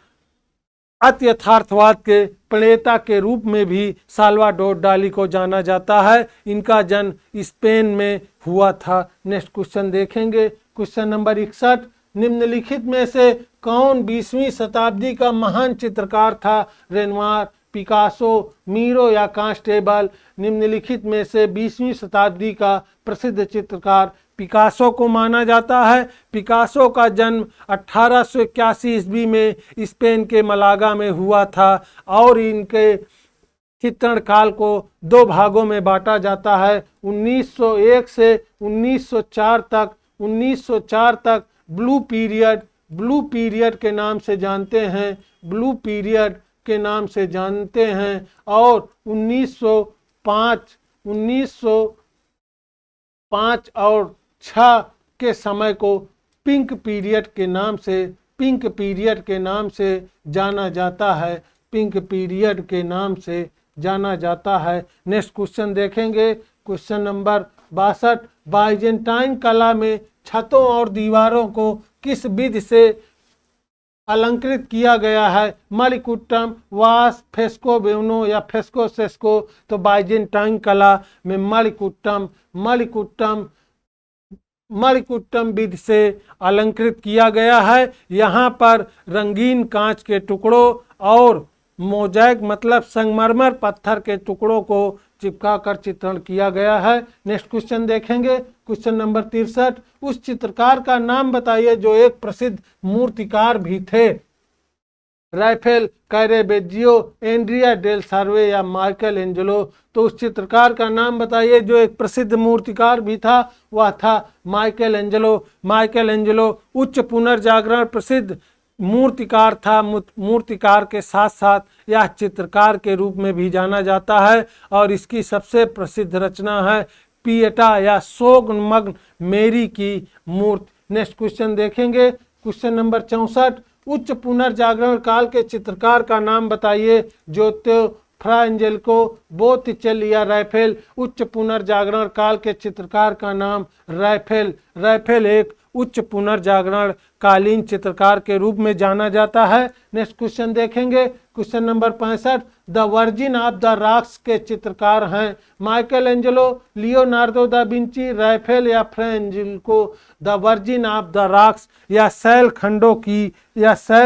अति यथार्थवाद के प्रणेता के रूप में भी साल्वाडोर डाली को जाना जाता है। इनका जन्म स्पेन में हुआ था। नेक्स्ट क्वेश्चन देखेंगे, क्वेश्चन नंबर 61, निम्नलिखित में से कौन 20वीं शताब्दी का महान चित्रकार था? रेनवार, पिकासो, मीरो या कांस्टेबल? निम्नलिखित में से 20वीं शताब्दी का प्रसिद्ध चित्रकार पिकासो को माना जाता है। पिकासो का जन्म 1881 ईस्वी में स्पेन के मलागा में हुआ था और इनके चित्रण काल को दो भागों में बांटा जाता है। 1901 से 1904 तक 1904 तक ब्लू पीरियड के नाम से जानते हैं, ब्लू पीरियड के नाम से जानते हैं और 1905 और 6 के समय को पिंक पीरियड के नाम से जाना जाता है, पिंक पीरियड के नाम से जाना जाता है। नेक्स्ट क्वेश्चन देखेंगे, क्वेश्चन नंबर 62, बाइजेंटाइन कला में छतों और दीवारों को किस विधि से अलंकृत किया गया है? मणिकुट्टम, वास, फेस्को बेउनो या फेस्को सेस्को? तो बाइजेंटाइन कला में मणिकुट्टम विधि से अलंकृत किया गया है। यहाँ पर रंगीन कांच के टुकड़ों और मोज़ैक मतलब संगमरमर पत्थर के टुकड़ों को चिपका कर चित्रण किया गया है। नेक्स्ट क्वेश्चन देखेंगे, क्वेश्चन नंबर 63, उस चित्रकार का नाम बताइए जो एक प्रसिद्ध मूर्तिकार भी थे। राफेल, कैरेवेजियो, एंड्रिया डेल सार्वे या माइकल एंजेलो? तो उस चित्रकार का नाम बताइए जो एक प्रसिद्ध मूर्तिकार भी था, वह था माइकल एंजेलो उच्च पुनर्जागरण प्रसिद्ध मूर्तिकार था। मूर्तिकार के साथ साथ यह चित्रकार के रूप में भी जाना जाता है और इसकी सबसे प्रसिद्ध रचना है पिएटा या शोकमग्न मेरी की मूर्ति। नेक्स्ट क्वेश्चन देखेंगे, क्वेश्चन नंबर 64, उच्च पुनर्जागरण काल के चित्रकार का नाम बताइए। ज्योतियो, फ्रा एंजेलिको, बोत्तिचेल्ली या राफेल? उच्च पुनर्जागरण काल के चित्रकार का नाम राफेल एक उच्च पुनर्जागरण कालीन चित्रकार के रूप में जाना जाता है। नेक्स्ट क्वेश्चन देखेंगे, question number 65, the Virgin of the Rocks के चित्रकार हैं Michelangelo, Leonardo da Vinci, Raphael या Fra Angelico? The Virgin of the Rocks या शैल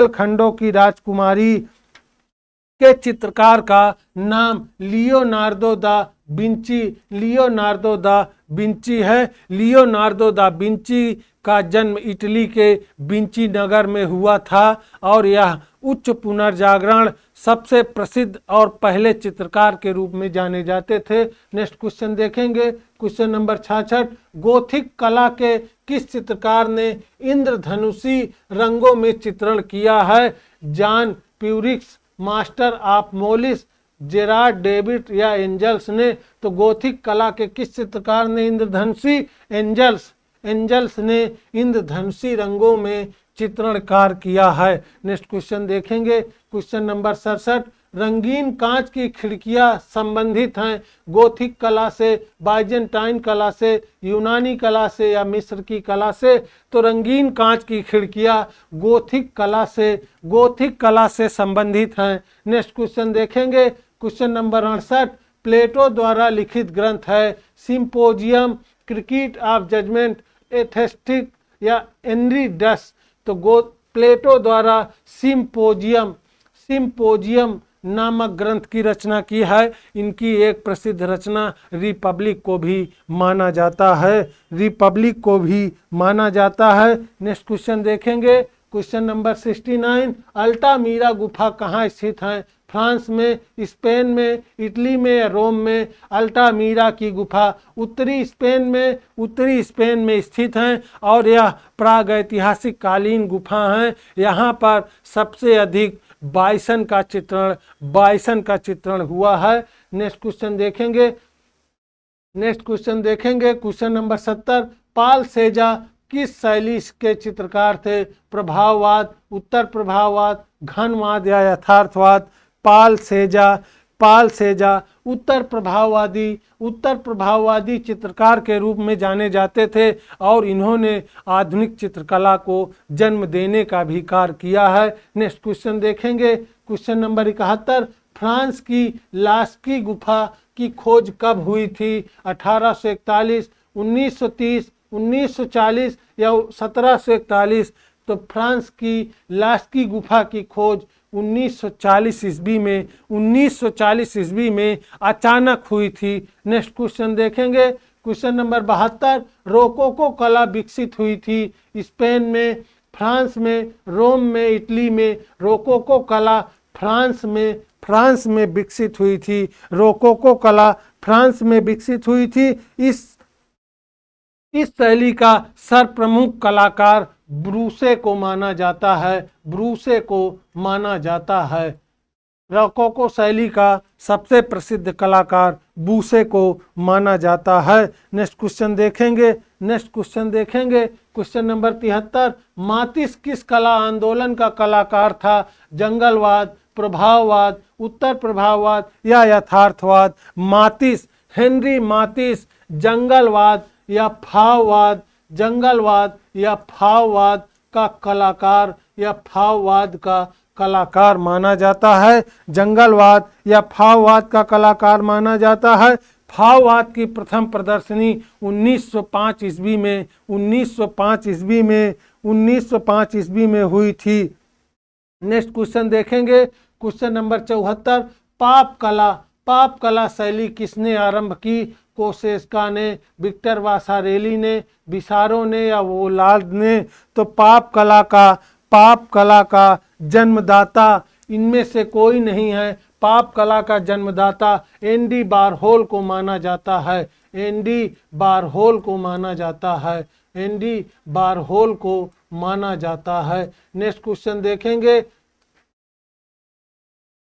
खंडों की राजकुमारी के चित्रकार का नाम लियोनार्दो दा विंची है। लियोनार्दो दा विंची का जन्म इटली के विंची नगर में हुआ था और यह उच्च पुनर्जागरण सबसे प्रसिद्ध और पहले चित्रकार के रूप में जाने जाते थे। नेक्स्ट क्वेश्चन देखेंगे, क्वेश्चन नंबर 66, गोथिक कला के किस चित्रकार ने इंद्रधनुषी रंगों में चित्रण किया है? जॉन प्यूरिक्स, Master of Moulins, Gerard David या एंजल्स ने? तो गोथिक कला के किस चित्रकार ने एंजल्स ने इंद्रधनुषी रंगों में चित्रण कार्य किया है। नेक्स्ट क्वेश्चन देखेंगे, क्वेश्चन नंबर 67, रंगीन कांच की खिड़कियां संबंधित हैं गोथिक कला से, बाइजेंटाइन कला से, यूनानी कला से या मिस्र की कला से? तो रंगीन कांच की खिड़कियां गोथिक कला से संबंधित हैं। नेक्स्ट क्वेश्चन देखेंगे, क्वेश्चन नंबर 68, प्लेटो द्वारा लिखित ग्रंथ है सिम्पोजियम, क्रिकेट ऑफ जजमेंट, एथेस्टिक या एनरीडस? तो प्लेटो द्वारा सिम्पोजियम नामक ग्रंथ की रचना की है। इनकी एक प्रसिद्ध रचना रिपब्लिक को भी माना जाता है। नेक्स्ट क्वेश्चन देखेंगे, क्वेश्चन नंबर 69, अल्टामीरा गुफा कहाँ स्थित है? फ्रांस में, स्पेन में, इटली में या रोम में? अल्टामीरा की गुफा उत्तरी स्पेन में स्थित हैं और यह प्रागैतिहासिक कालीन गुफा हैं। यहाँ पर सबसे अधिक बाइसन का चित्रण हुआ है। नेक्स्ट क्वेश्चन देखेंगे, नेक्स्ट क्वेश्चन देखेंगे, क्वेश्चन नंबर 70। पाल सेजा किस शैली के चित्रकार थे? प्रभाववाद, उत्तर प्रभाववाद, घनवाद या यथार्थवाद? पाल सेजा उत्तर प्रभाववादी चित्रकार के रूप में जाने जाते थे और इन्होंने आधुनिक चित्रकला को जन्म देने का भी कार्य किया है। नेक्स्ट क्वेश्चन देखेंगे, क्वेश्चन नंबर 71। फ्रांस की लास्की गुफा की खोज कब हुई थी? 1841, 1930, 1940 या 1741? तो फ्रांस की लास्की गुफा की खोज 1940 ईस्वी में अचानक हुई थी। नेक्स्ट क्वेश्चन देखेंगे, क्वेश्चन नंबर 72। रोकोको कला विकसित हुई थी स्पेन में, फ्रांस में, रोम में, इटली में? रोकोको कला फ्रांस में विकसित हुई थी। रोकोको कला फ्रांस में विकसित हुई थी। इस शैली का सर्वप्रमुख कलाकार ब्रूसे को माना जाता है। रोकोको शैली का सबसे प्रसिद्ध कलाकार ब्रूसे को माना जाता है। नेक्स्ट क्वेश्चन देखेंगे, क्वेश्चन नंबर 73। मातिस किस कला आंदोलन का कलाकार था? जंगलवाद, प्रभाववाद, उत्तर प्रभाववाद या यथार्थवाद? हेनरी मातिस जंगलवाद या फाववाद का कलाकार माना जाता है। जंगलवाद या फाववाद का कलाकार माना जाता है। फाववाद की प्रथम प्रदर्शनी 1905 ईस्वी में हुई थी। नेक्स्ट क्वेश्चन देखेंगे, क्वेश्चन नंबर 74। पाप कला शैली किसने आरंभ की? कोसेस्का ने, विक्टर वासारेली ने, बिसारो ने या वोलार्ड ने? तो पाप कला का जन्मदाता इनमें से कोई नहीं है। पाप कला का जन्मदाता एंडी वारहोल को माना जाता है। नेक्स्ट क्वेश्चन देखेंगे,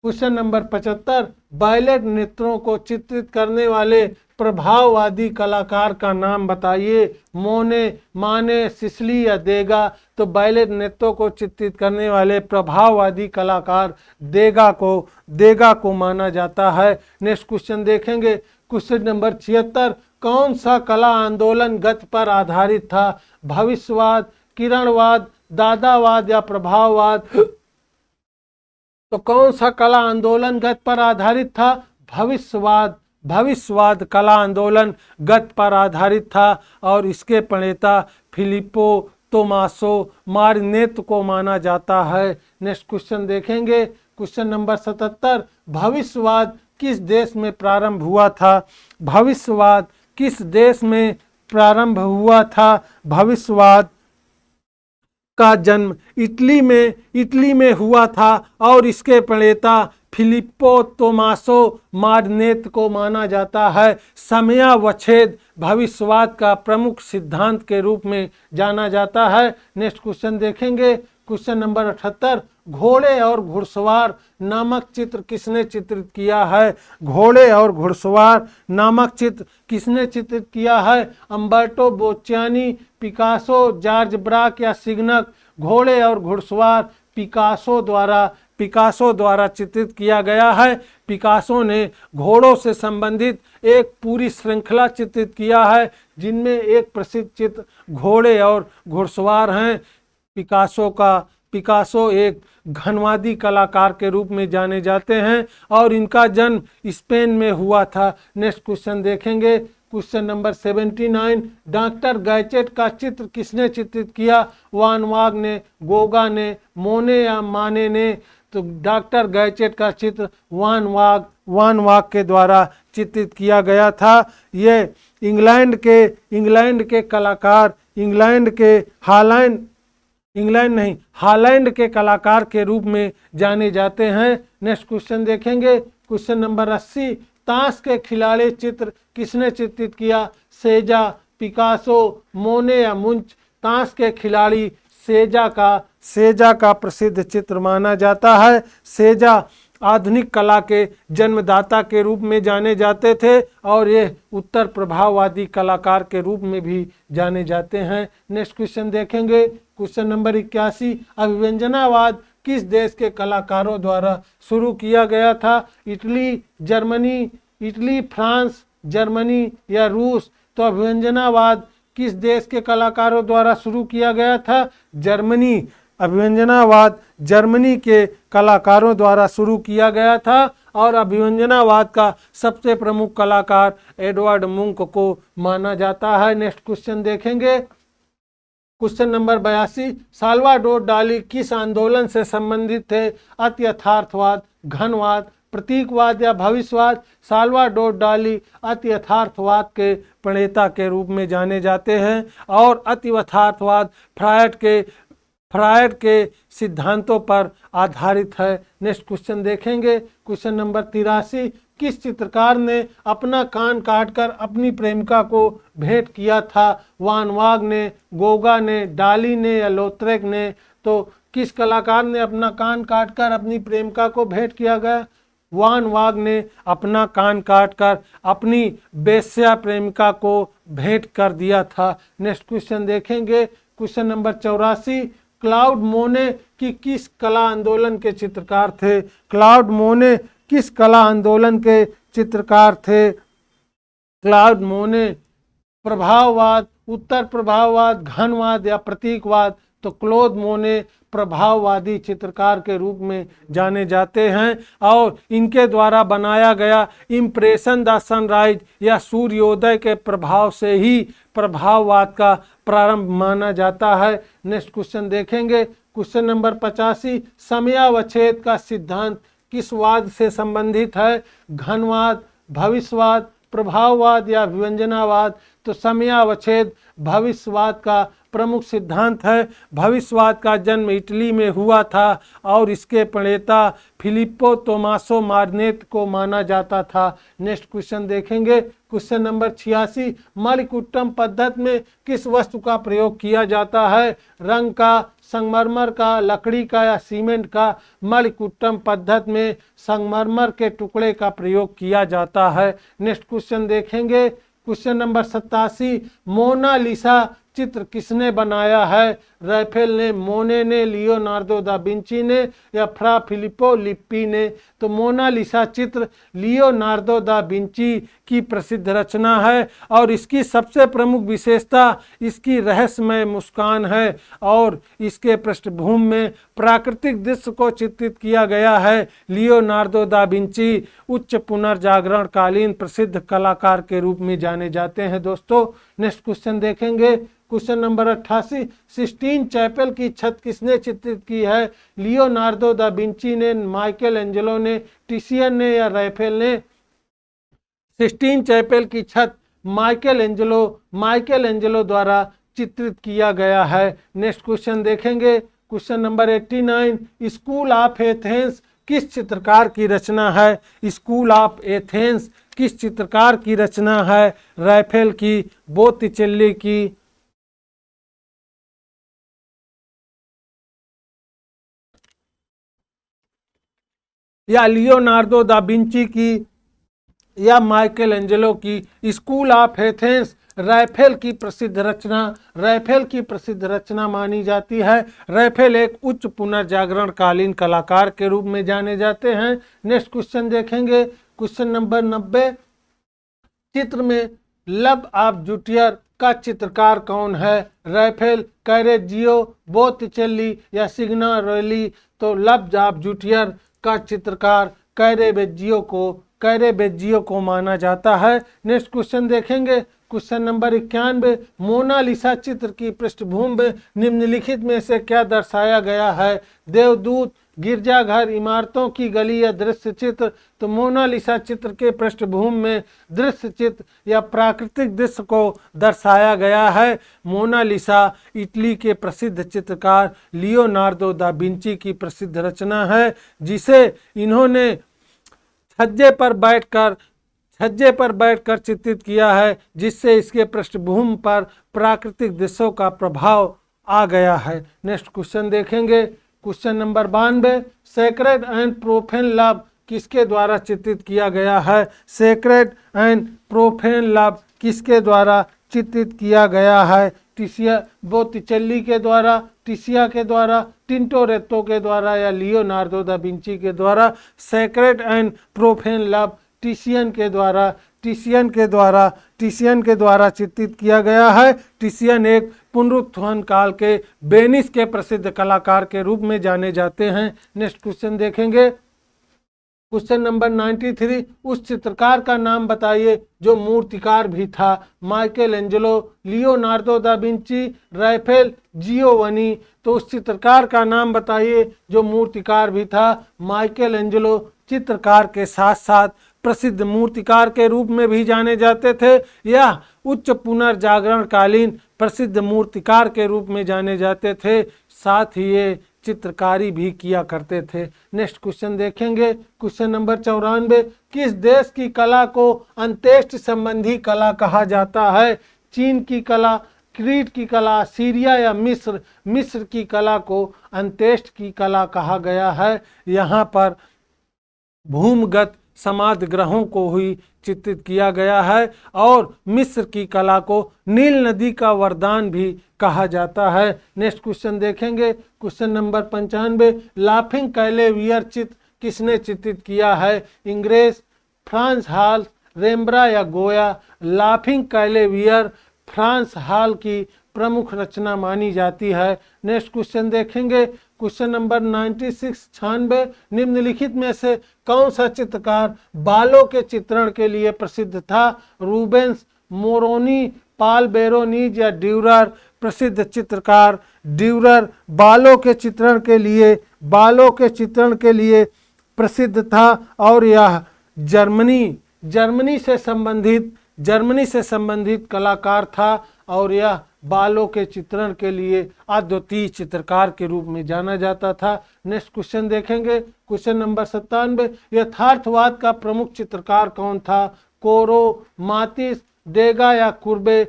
क्वेश्चन नंबर 75। बैलेट नृत्यों को चित्रित करने वाले प्रभाववादी कलाकार का नाम बताइए। मोने, माने, सिसली या देगा? तो बैलेट नृत्यों को चित्रित करने वाले प्रभाववादी कलाकार देगा को माना जाता है। नेक्स्ट क्वेश्चन देखेंगे, क्वेश्चन नंबर 76। कौन सा कला आंदोलन गति पर आधारित था? भविष्यवाद, किरणवाद, दादावाद या प्रभाववाद? तो कौन सा कला आंदोलन गति पर आधारित था? भविष्यवाद कला आंदोलन गति पर आधारित था और इसके प्रणेता फिलिप्पो तोमासो मारिनेतो को माना जाता है। नेक्स्ट क्वेश्चन देखेंगे, क्वेश्चन नंबर 77। भविष्यवाद किस देश में प्रारंभ हुआ था? भविष्यवाद का जन्म इटली में हुआ था और इसके प्रणेता फिलिप्पो तोमासो मारिनेतो को माना जाता है। समयावच्छेद भविष्यवाद का प्रमुख सिद्धांत के रूप में जाना जाता है। नेक्स्ट क्वेश्चन देखेंगे, क्वेश्चन नंबर 78। घोड़े और घुड़सवार नामक चित्र किसने चित्रित किया है? घोड़े और घुड़सवार नामक चित्र किसने चित्रित किया है? अम्बर्टो बोच्चानी, पिकासो, जॉर्ज ब्राक या सिग्नक? घोड़े और घुड़सवार पिकासो द्वारा चित्रित किया गया है। पिकासो ने घोड़ों से संबंधित एक पूरी श्रृंखला चित्रित किया है जिनमें एक प्रसिद्ध चित्र घोड़े और घुड़सवार हैं। पिकासो एक घनवादी कलाकार के रूप में जाने जाते हैं और इनका जन्म स्पेन में हुआ था। नेक्स्ट क्वेश्चन देखेंगे, क्वेश्चन नंबर 79। डॉक्टर गैचेट का चित्र किसने चित्रित किया? वान वाग ने, गोगा ने, मोने या माने ने? तो डॉक्टर गैचेट का चित्र वान वाग के द्वारा चित्रित किया गया था। ये इंग्लैंड के कलाकार हालैंड के कलाकार के रूप में जाने जाते हैं। नेक्स्ट क्वेश्चन देखेंगे, क्वेश्चन नंबर 80। ताश के खिलाड़ी चित्र किसने चित्रित किया? सेजा, पिकासो, मोने या मुंच? ताश के खिलाड़ी सेजा का प्रसिद्ध चित्र माना जाता है। सेजा आधुनिक कला के जन्मदाता के रूप में जाने जाते थे और ये उत्तर प्रभाववादी कलाकार के रूप में भी जाने जाते हैं। नेक्स्ट क्वेश्चन देखेंगे, क्वेश्चन नंबर 81, अभिव्यंजनावाद किस देश के कलाकारों द्वारा शुरू किया गया था? इटली, फ्रांस, जर्मनी या रूस? तो अभिव्यंजनावाद किस देश के कलाकारों द्वारा शुरू किया गया था? जर्मनी। अभिव्यंजनावाद जर्मनी के कलाकारों द्वारा शुरू किया गया था और अभिव्यंजनावाद का सबसे प्रमुख कलाकार एडवर्ड मुंक को माना जाता है। नेक्स्ट क्वेश्चन देखेंगे, क्वेश्चन नंबर 82, साल्वाडोर डाली किस आंदोलन से संबंधित थे? अति यथार्थवाद, घनवाद, प्रतीकवाद या भविष्यवाद? साल्वाडोर डाली अति यथार्थवाद के प्रणेता के रूप में जाने जाते हैं और अति यथार्थवाद फ्रायड के सिद्धांतों पर आधारित है। नेक्स्ट क्वेश्चन देखेंगे, क्वेश्चन नंबर 83, किस चित्रकार ने अपना कान काटकर अपनी प्रेमिका को भेंट किया था? वान वाग ने, गोगा ने, डाली ने या लोत्रेक ने? तो किस कलाकार ने अपना कान काटकर अपनी प्रेमिका को भेंट किया गया? वान वाग ने अपना कान काटकर अपनी बेश्या प्रेमिका को भेंट कर दिया था। नेक्स्ट क्वेश्चन देखेंगे, क्वेश्चन नंबर 84, क्लाउड मोने की किस कला आंदोलन के चित्रकार थे? क्लाउड मोने किस कला आंदोलन के चित्रकार थे? क्लाउड मोने प्रभाववाद, उत्तर प्रभाववाद, घनवाद या प्रतीकवाद? तो क्लॉद मोने प्रभाववादी चित्रकार के रूप में जाने जाते हैं और इनके द्वारा बनाया गया इम्प्रेशन द सनराइज या सूर्योदय के प्रभाव से ही प्रभाववाद का प्रारंभ माना जाता है। नेक्स्ट क्वेश्चन देखेंगे, क्वेश्चन नंबर 85, समयावच्छेद का सिद्धांत किस वाद से संबंधित है? घनवाद, भविष्यवाद, प्रभाववाद या अभिव्यंजनावाद? तो समयावच्छेद भविष्यवाद का प्रमुख सिद्धांत है। भविष्यवाद का जन्म इटली में हुआ था और इसके प्रणेता फिलिप्पो तोमासो मार्नेट को माना जाता था। नेक्स्ट क्वेश्चन देखेंगे, क्वेश्चन नंबर 86, मणिकुट्टम पद्धति में किस वस्तु का प्रयोग किया जाता है? रंग का, संगमरमर का, लकड़ी का या सीमेंट का? मणिकुट्टम पद्धति में संगमरमर के टुकड़े का प्रयोग किया जाता है। नेक्स्ट क्वेश्चन देखेंगे, क्वेश्चन नंबर 87, मोनालिसा चित्र किसने बनाया है? रैफेल ने, मोने ने, लियोनार्दो दा विंची ने या फ्रा फिलिप्पो लिप्पी ने? तो मोनालिसा चित्र लियोनार्दो दा विंची की प्रसिद्ध रचना है और इसकी सबसे प्रमुख विशेषता इसकी रहस्यमय मुस्कान है और इसके पृष्ठभूमि में प्राकृतिक दृश्य को चित्रित किया गया है। लियोनार्दो दा विंची उच्च पुनर्जागरण कालीन प्रसिद्ध कलाकार के रूप में जाने जाते हैं। दोस्तों नेक्स्ट क्वेश्चन देखेंगे, क्वेश्चन नंबर 88, सिस्टीन चैपल की छत किसने चित्रित की है? लियोनार्दो दा विंची ने, माइकल एंजेलो ने, टिशियन ने या रैफेल ने? सिस्टीन चैपल की छत माइकल एंजेलो द्वारा चित्रित किया गया है। नेक्स्ट क्वेश्चन देखेंगे, question number 89, school of Athens किस चित्रकार की रचना है? स्कूल ऑफ एथेंस किस चित्रकार की रचना है? रैफेल की, बोत्तिचेल्ली की या लियोनार्दो दा विंची की या माइकल एंजेलो की? स्कूल ऑफ एथेंस रैफेल की प्रसिद्ध रचना मानी जाती है। रैफेल एक उच्च पुनर्जागरण कालीन कलाकार के रूप में जाने जाते हैं। नेक्स्ट क्वेश्चन देखेंगे, क्वेश्चन नंबर 90, चित्र में लव ऑफ जुटियर का चित्रकार कौन है? रैफेल, कैरेजियो, बोत्तिचेल्ली या सिग्नारेली? तो लव ऑफ जुटियर का चित्रकार कैरेवेज्जियो को माना जाता है। नेक्स्ट क्वेश्चन देखेंगे, क्वेश्चन नंबर 91, मोनालिसा चित्र की पृष्ठभूमि में निम्नलिखित में से क्या दर्शाया गया है? देवदूत, गिरजाघर, इमारतों की गली या दृश्य चित्र? तो मोनालिसा चित्र के पृष्ठभूमि में दृश्य चित्र या प्राकृतिक दृश्य को दर्शाया गया है। मोनालिसा इटली के प्रसिद्ध चित्रकार लियोनार्दो दा विंची की प्रसिद्ध रचना है जिसे इन्होंने छज्जे पर बैठकर चित्रित किया है, जिससे इसके पृष्ठभूमि पर प्राकृतिक दृश्यों का प्रभाव आ गया है। नेक्स्ट क्वेश्चन देखेंगे, question number 92, sacred and profane love किसके द्वारा चित्रित किया गया है? सेक्रेड एंड प्रोफेन लव किसके द्वारा चित्रित किया गया है? टिसिया बोटिचेल्ली के द्वारा, टिसिया के द्वारा, टिंटोरेत्तो के द्वारा या लियोनार्दो दा विंची के द्वारा? सेक्रेड एंड प्रोफेन लव टिसियन के द्वारा, टिसियन के द्वारा चित्रित किया गया है। टिसियन एक पुनरुत्थान काल के वेनिस के प्रसिद्ध कलाकार के रूप में जाने जाते हैं। नेक्स्ट क्वेश्चन देखेंगे, क्वेश्चन नंबर 93, उस चित्रकार का नाम बताइए जो मूर्तिकार भी था। Michelangelo, Leonardo da Vinci, Raphael, Giovanni. तो उस चित्रकार का नाम बताइए जो मूर्तिकार भी था। माइकल एंजेलो चित्रकार के साथ साथ प्रसिद्ध मूर्तिकार के रूप में भी जाने जाते थे या उच्च पुनर्जागरण कालीन प्रसिद्ध मूर्तिकार के रूप में जाने जाते थे। साथ ही ये चित्रकारी भी किया करते थे। नेक्स्ट क्वेश्चन देखेंगे, क्वेश्चन नंबर 94, किस देश की कला को अंत्येष्टि संबंधी कला कहा जाता है? चीन की कला, क्रीट की कला, सीरिया या मिस्र? मिस्र की कला को अंत्येष्टि की कला कहा गया है। यहाँ पर भूमिगत समाधि ग्रहों को ही चित्रित किया गया है और मिस्र की कला को नील नदी का वरदान भी कहा जाता है। नेक्स्ट क्वेश्चन देखेंगे, क्वेश्चन नंबर 95, लाफिंग कैलेवियर चित्र किसने चित्रित किया है? इंग्रेस, फ्रांस हाल, रेम्ब्रा या गोया? लाफिंग कैलेवियर फ्रांस हाल की प्रमुख रचना मानी जाती है। नेक्स्ट क्वेश्चन देखेंगे, क्वेश्चन नंबर 96, 96, निम्नलिखित में से कौन सा चित्रकार बालों के चित्रण के लिए प्रसिद्ध था? रूबेंस, मोरोनी, पाल बेरोनीज या ड्यूरर? प्रसिद्ध चित्रकार ड्यूरर बालों के चित्रण के लिए प्रसिद्ध था और यह जर्मनी से संबंधित कलाकार था और यह बालों के चित्रण के लिए अद्वितीय चित्रकार के रूप में जाना जाता था। नेक्स्ट क्वेश्चन देखेंगे, क्वेश्चन नंबर 97, यथार्थवाद का प्रमुख चित्रकार कौन था? कोरो, मातिस, डेगा या कुर्बे?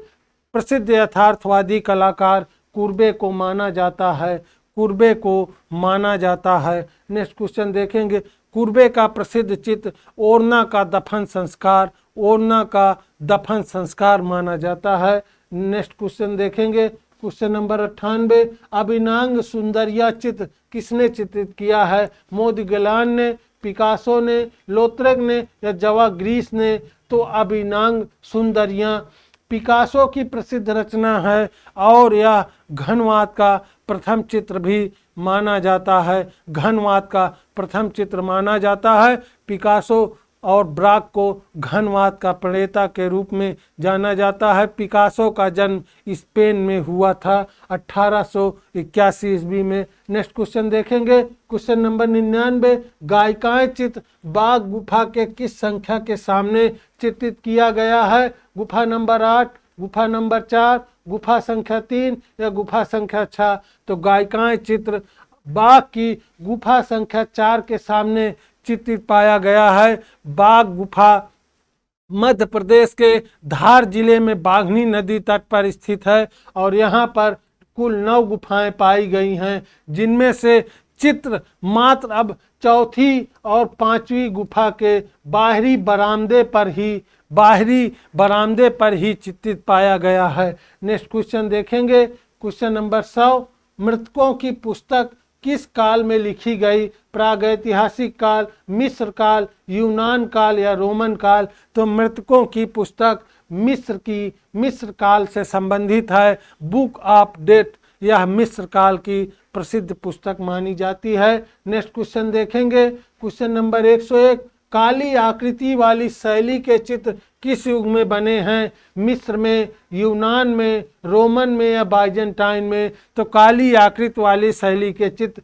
प्रसिद्ध यथार्थवादी कलाकार कुर्बे को माना जाता है। नेक्स्ट क्वेश्चन देखेंगे, कुर्बे का प्रसिद्ध चित्र ओरना का दफन संस्कार माना जाता है। नेक्स्ट क्वेश्चन देखेंगे, क्वेश्चन नंबर 98, अभिनांग सुंदरिया चित्र किसने चित्रित किया है? मोदिग्लियान ने, पिकासो ने, लोत्रेक ने या जवा ग्रीस ने? तो अभिनांग सुंदरिया पिकासो की प्रसिद्ध रचना है और यह घनवाद का प्रथम चित्र भी माना जाता है। पिकासो और ब्राक को घनवाद का प्रणेता के रूप में जाना जाता है। पिकासो का जन्म स्पेन में हुआ था 1881 ईस्वी में। नेक्स्ट क्वेश्चन देखेंगे, क्वेश्चन नंबर 99, गायिकाएं चित्र बाघ गुफा के किस संख्या के सामने चित्रित किया गया है? गुफा नंबर 8, गुफा नंबर 4, गुफा संख्या 3 या गुफा संख्या 6? तो गायिकाएं चित्र बाघ की गुफा संख्या 4 के सामने चित्रित पाया गया है। बाघ गुफा मध्य प्रदेश के धार जिले में बाघनी नदी तट पर स्थित है और यहाँ पर कुल 9 गुफाएं पाई गई हैं, जिनमें से चित्र मात्र अब चौथी और 5वीं गुफा के बाहरी बरामदे पर ही चित्रित पाया गया है। नेक्स्ट क्वेश्चन देखेंगे, क्वेश्चन नंबर 100, मृतकों की पुस्तक किस काल में लिखी गई? प्रागैतिहासिक काल, मिस्र काल, यूनान काल या रोमन काल? तो मृतकों की पुस्तक मिस्र काल से संबंधित है। बुक ऑफ डेथ यह मिस्र काल की प्रसिद्ध पुस्तक मानी जाती है। नेक्स्ट क्वेश्चन देखेंगे, क्वेश्चन नंबर 101, काली आकृति वाली शैली के चित्र किस युग में बने हैं? मिस्र में, यूनान में, रोमन में या बाइजेंटाइन में? तो काली आकृति वाली शैली के चित्र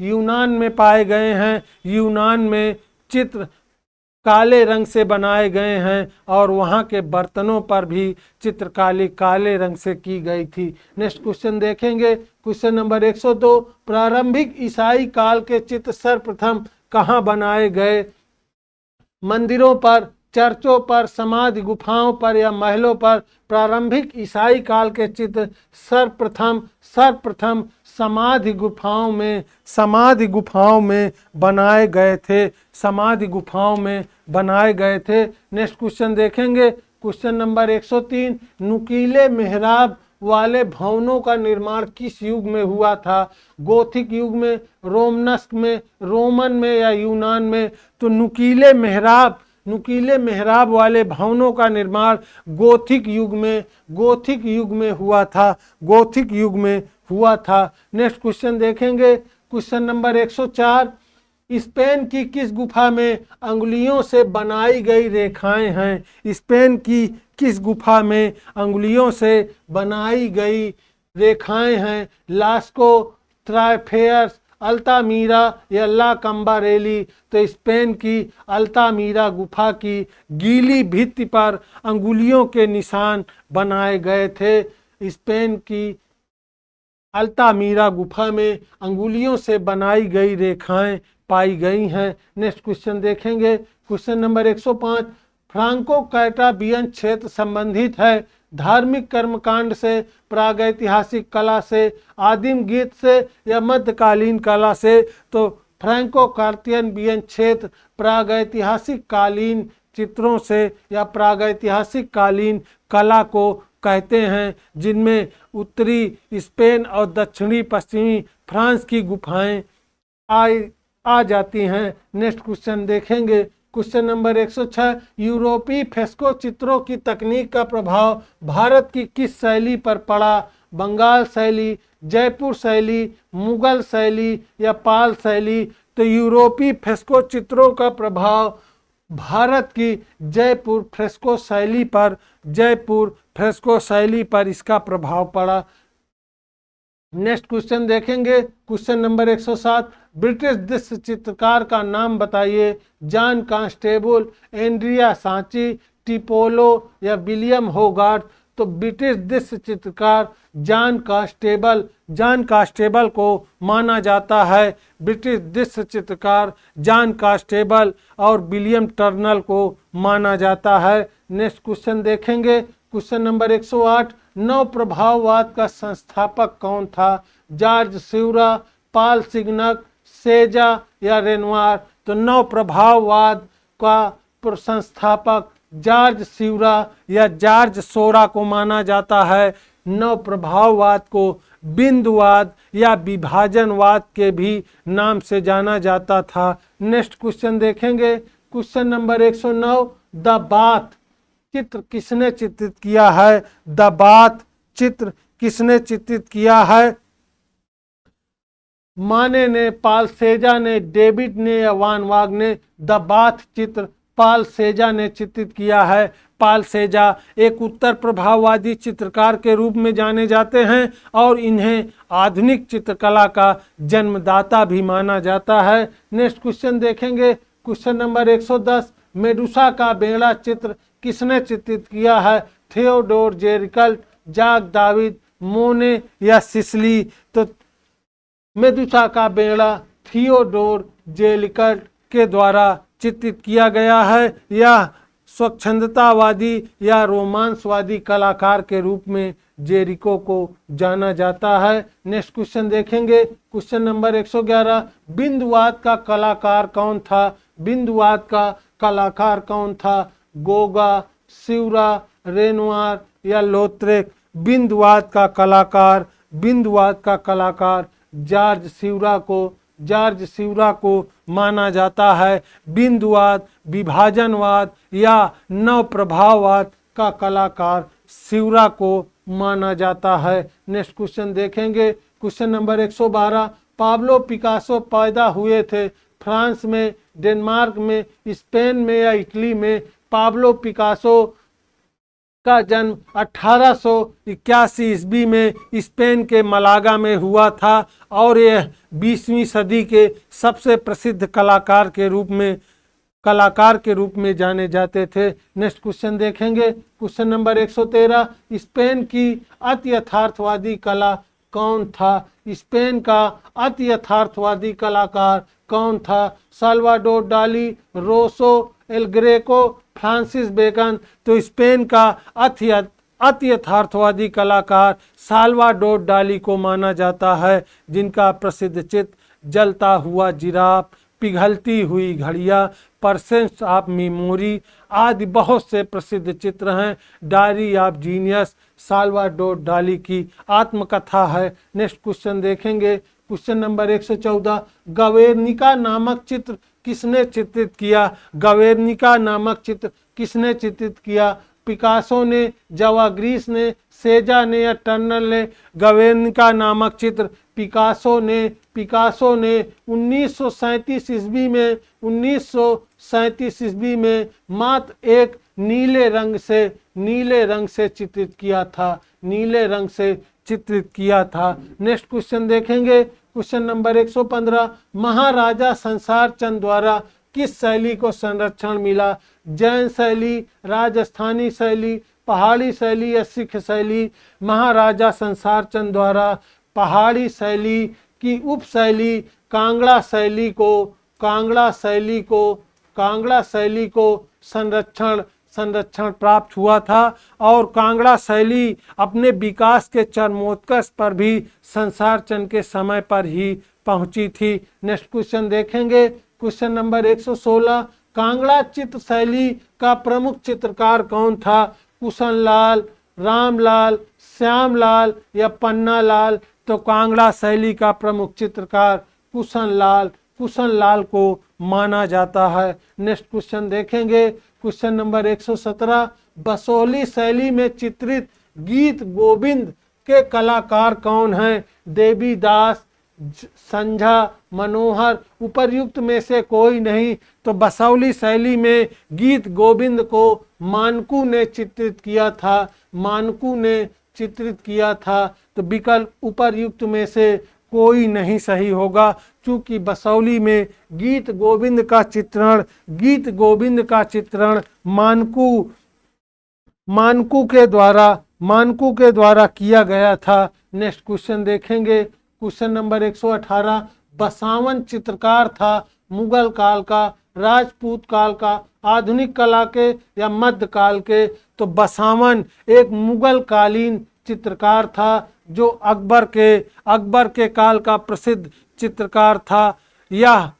यूनान में पाए गए हैं। यूनान में चित्र काले रंग से बनाए गए हैं और वहाँ के बर्तनों पर भी चित्रकारी काले रंग से की गई थी। नेक्स्ट क्वेश्चन देखेंगे, क्वेश्चन नंबर 102, प्रारंभिक ईसाई काल के चित्र सर्वप्रथम कहाँ बनाए गए? मंदिरों पर, चर्चों पर, समाधि गुफाओं पर या महलों पर? प्रारंभिक ईसाई काल के चित्र सर्वप्रथम समाधि गुफाओं में बनाए गए थे, समाधि गुफाओं में बनाए गए थे। नेक्स्ट क्वेश्चन देखेंगे, क्वेश्चन नंबर 103, नुकीले मेहराब वाले भवनों का निर्माण किस युग में हुआ था? गोथिक युग में, रोमनस्क में, रोमन में या यूनान में? तो नुकीले मेहराब वाले भवनों का निर्माण गोथिक युग में हुआ था। नेक्स्ट क्वेश्चन देखेंगे, क्वेश्चन नंबर 104, स्पेन की किस गुफा में अंगुलियों से बनाई गई रेखाएं हैं? स्पेन की किस गुफा में अंगुलियों से बनाई गई रेखाएं हैं? लास्को, ट्राइफेयर्स, अल्तामीरा या ला कम्बारेली? तो स्पेन की अल्तामीरा गुफा की गीली भित्ति पर अंगुलियों के निशान बनाए गए थे। स्पेन की अल्तामीरा गुफा में अंगुलियों से बनाई गई रेखाएं पाई गई हैं। नेक्स्ट क्वेश्चन देखेंगे, क्वेश्चन नंबर 105, फ्रांको कैटाबियन क्षेत्र संबंधित है धार्मिक कर्मकांड से, प्रागैतिहासिक कला से, आदिम गीत से या मध्यकालीन कला से? तो फ्रांको कैटाबियन क्षेत्र प्रागैतिहासिक कालीन चित्रों से या प्रागैतिहासिक कालीन कला को कहते हैं, जिनमें उत्तरी स्पेन और दक्षिणी पश्चिमी फ्रांस की गुफाएं आ जाती हैं। नेक्स्ट क्वेश्चन देखेंगे, क्वेश्चन नंबर 106, यूरोपीय फ्रेस्को चित्रों की तकनीक का प्रभाव भारत की किस शैली पर पड़ा? बंगाल शैली, जयपुर शैली, मुगल शैली या पाल शैली? तो यूरोपीय फ्रेस्को चित्रों का प्रभाव भारत की जयपुर फ्रेस्को शैली पर इसका प्रभाव पड़ा। नेक्स्ट क्वेश्चन देखेंगे, क्वेश्चन नंबर 107, ब्रिटिश दृश्य चित्रकार का नाम बताइए? जॉन कांस्टेबल, एंड्रिया सांची, टिपोलो या विलियम होगार्थ? तो ब्रिटिश दृश्य चित्रकार जॉन कांस्टेबल को माना जाता है। ब्रिटिश दृश्य चित्रकार जॉन कांस्टेबल और विलियम टर्नल को माना जाता है। नेक्स्ट क्वेश्चन देखेंगे, क्वेश्चन नंबर 108, नव प्रभाववाद का संस्थापक कौन था? जॉर्ज सिवरा, पॉल सिग्नक, सेजा या रेनवार? तो नव प्रभाववाद का संस्थापक जॉर्ज सिवरा या जॉर्ज सोरा को माना जाता है। नव प्रभाववाद को बिंदुवाद या विभाजनवाद के भी नाम से जाना जाता था। नेक्स्ट क्वेश्चन देखेंगे, क्वेश्चन नंबर 109, द बाथ चित्र किसने चित्रित किया है? द बाथ चित्र किसने चित्रित किया है? माने ने, पाल सेजा ने, डेविड ने या वान वाग ने? द बाथ चित्र पाल सेजा ने चित्रित किया है। पाल सेजा एक उत्तर प्रभाववादी चित्रकार के रूप में जाने जाते हैं और इन्हें आधुनिक चित्रकला का जन्मदाता भी माना जाता है। नेक्स्ट क्वेश्चन देखेंगे, क्वेश्चन नंबर 110, मेडुसा का बेड़ा चित्र किसने चित्रित किया है? थियोडोर जेरिकल्ट, जाक दाविद, मोने या सिसली? तो मेडुसा का बेड़ा थियोडोर जेरिकल्ट के द्वारा चित्रित किया गया है। यह स्वच्छंदतावादी या रोमांसवादी कलाकार के रूप में जेरिको को जाना जाता है। नेक्स्ट क्वेश्चन देखेंगे, क्वेश्चन नंबर 111, बिंदुवाद का कलाकार कौन था? बिंदुवाद का कलाकार कौन था? गोगा, सिवरा, रेनवार या लोत्रेक? बिंदुवाद का कलाकार जॉर्ज सिवरा को माना जाता है। बिंदुवाद, विभाजनवाद या नव प्रभाववाद का कलाकार सिवरा को माना जाता है। नेक्स्ट क्वेश्चन देखेंगे, क्वेश्चन नंबर 112, पाब्लो पिकासो पैदा हुए थे फ्रांस में, डेनमार्क में, स्पेन में या इटली में? पाब्लो पिकासो का जन्म 1881 ईस्वी में स्पेन के मलागा में हुआ था और यह 20वीं सदी के सबसे प्रसिद्ध कलाकार के रूप में जाने जाते थे। नेक्स्ट क्वेश्चन देखेंगे, क्वेश्चन नंबर 113, स्पेन की अति यथार्थवादी कला कौन था? स्पेन का अति यथार्थवादी कलाकार कौन था? Salvador Dali, Rosso, El Greco, Francis Bacon? तो स्पेन का अति अति यथार्थवादी कलाकार साल्वाडोर डाली को माना जाता है, जिनका प्रसिद्ध चित्र जलता हुआ जिराफ, पिघलती हुई घड़ियां, परसेंट ऑफ मेमोरी आदि बहुत से प्रसिद्ध चित्र हैं। डायरी ऑफ जीनियस साल्वाडोर डाली की आत्मकथा है। नेक्स्ट क्वेश्चन देखेंगे, क्वेश्चन नंबर 114, गवेर्निका नामक चित्र किसने चित्रित किया? गवेर्निका नामक चित्र किसने चित्रित किया? पिकासो ने, जवाग्रिस ने, सेजा ने या टर्नर ने? गवेर्निका नामक चित्र पिकासो ने 1937 ईस्वी में मात्र एक नीले रंग से चित्रित किया था, नीले रंग से चित्रित किया था। नेक्स्ट क्वेश्चन देखेंगे, क्वेश्चन नंबर 115, महाराजा संसार चंद द्वारा किस शैली को संरक्षण मिला? जैन शैली, राजस्थानी शैली, पहाड़ी शैली या सिख शैली? महाराजा संसार चंद द्वारा पहाड़ी शैली की उपशैली कांगड़ा शैली को संरक्षण प्राप्त हुआ था, और कांगड़ा शैली अपने विकास के चरमोत्कर्ष पर भी संसार चंद के समय पर ही पहुंची थी। नेक्स्ट क्वेश्चन देखेंगे, क्वेश्चन नंबर 116, कांगड़ा चित्र शैली का प्रमुख चित्रकार कौन था? कुशन लाल, रामलाल, श्यामलाल या पन्ना लाल? तो कांगड़ा शैली का प्रमुख चित्रकार कुशन लाल को माना जाता है। नेक्स्ट क्वेश्चन देखेंगे, क्वेश्चन नंबर 117, बसोहली शैली में चित्रित गीत गोविंद के कलाकार कौन हैं? देवीदास, संझा, मनोहर? उपर्युक्त में से कोई नहीं। तो बसोहली शैली में गीत गोविंद को मानकू ने चित्रित किया था, तो विकल्प उपर्युक्त में से कोई नहीं सही होगा, क्योंकि बसोहली में गीत गोविंद का चित्रण मानकू के द्वारा किया गया था। नेक्स्ट क्वेश्चन देखेंगे, क्वेश्चन नंबर 118, बसावन चित्रकार था मुगल काल का, राजपूत काल का, आधुनिक काल के या मध्य काल के? तो बसावन एक मुगल कालीन चित्रकार था, जो अकबर के काल का प्रसिद्ध चित्रकार था। यह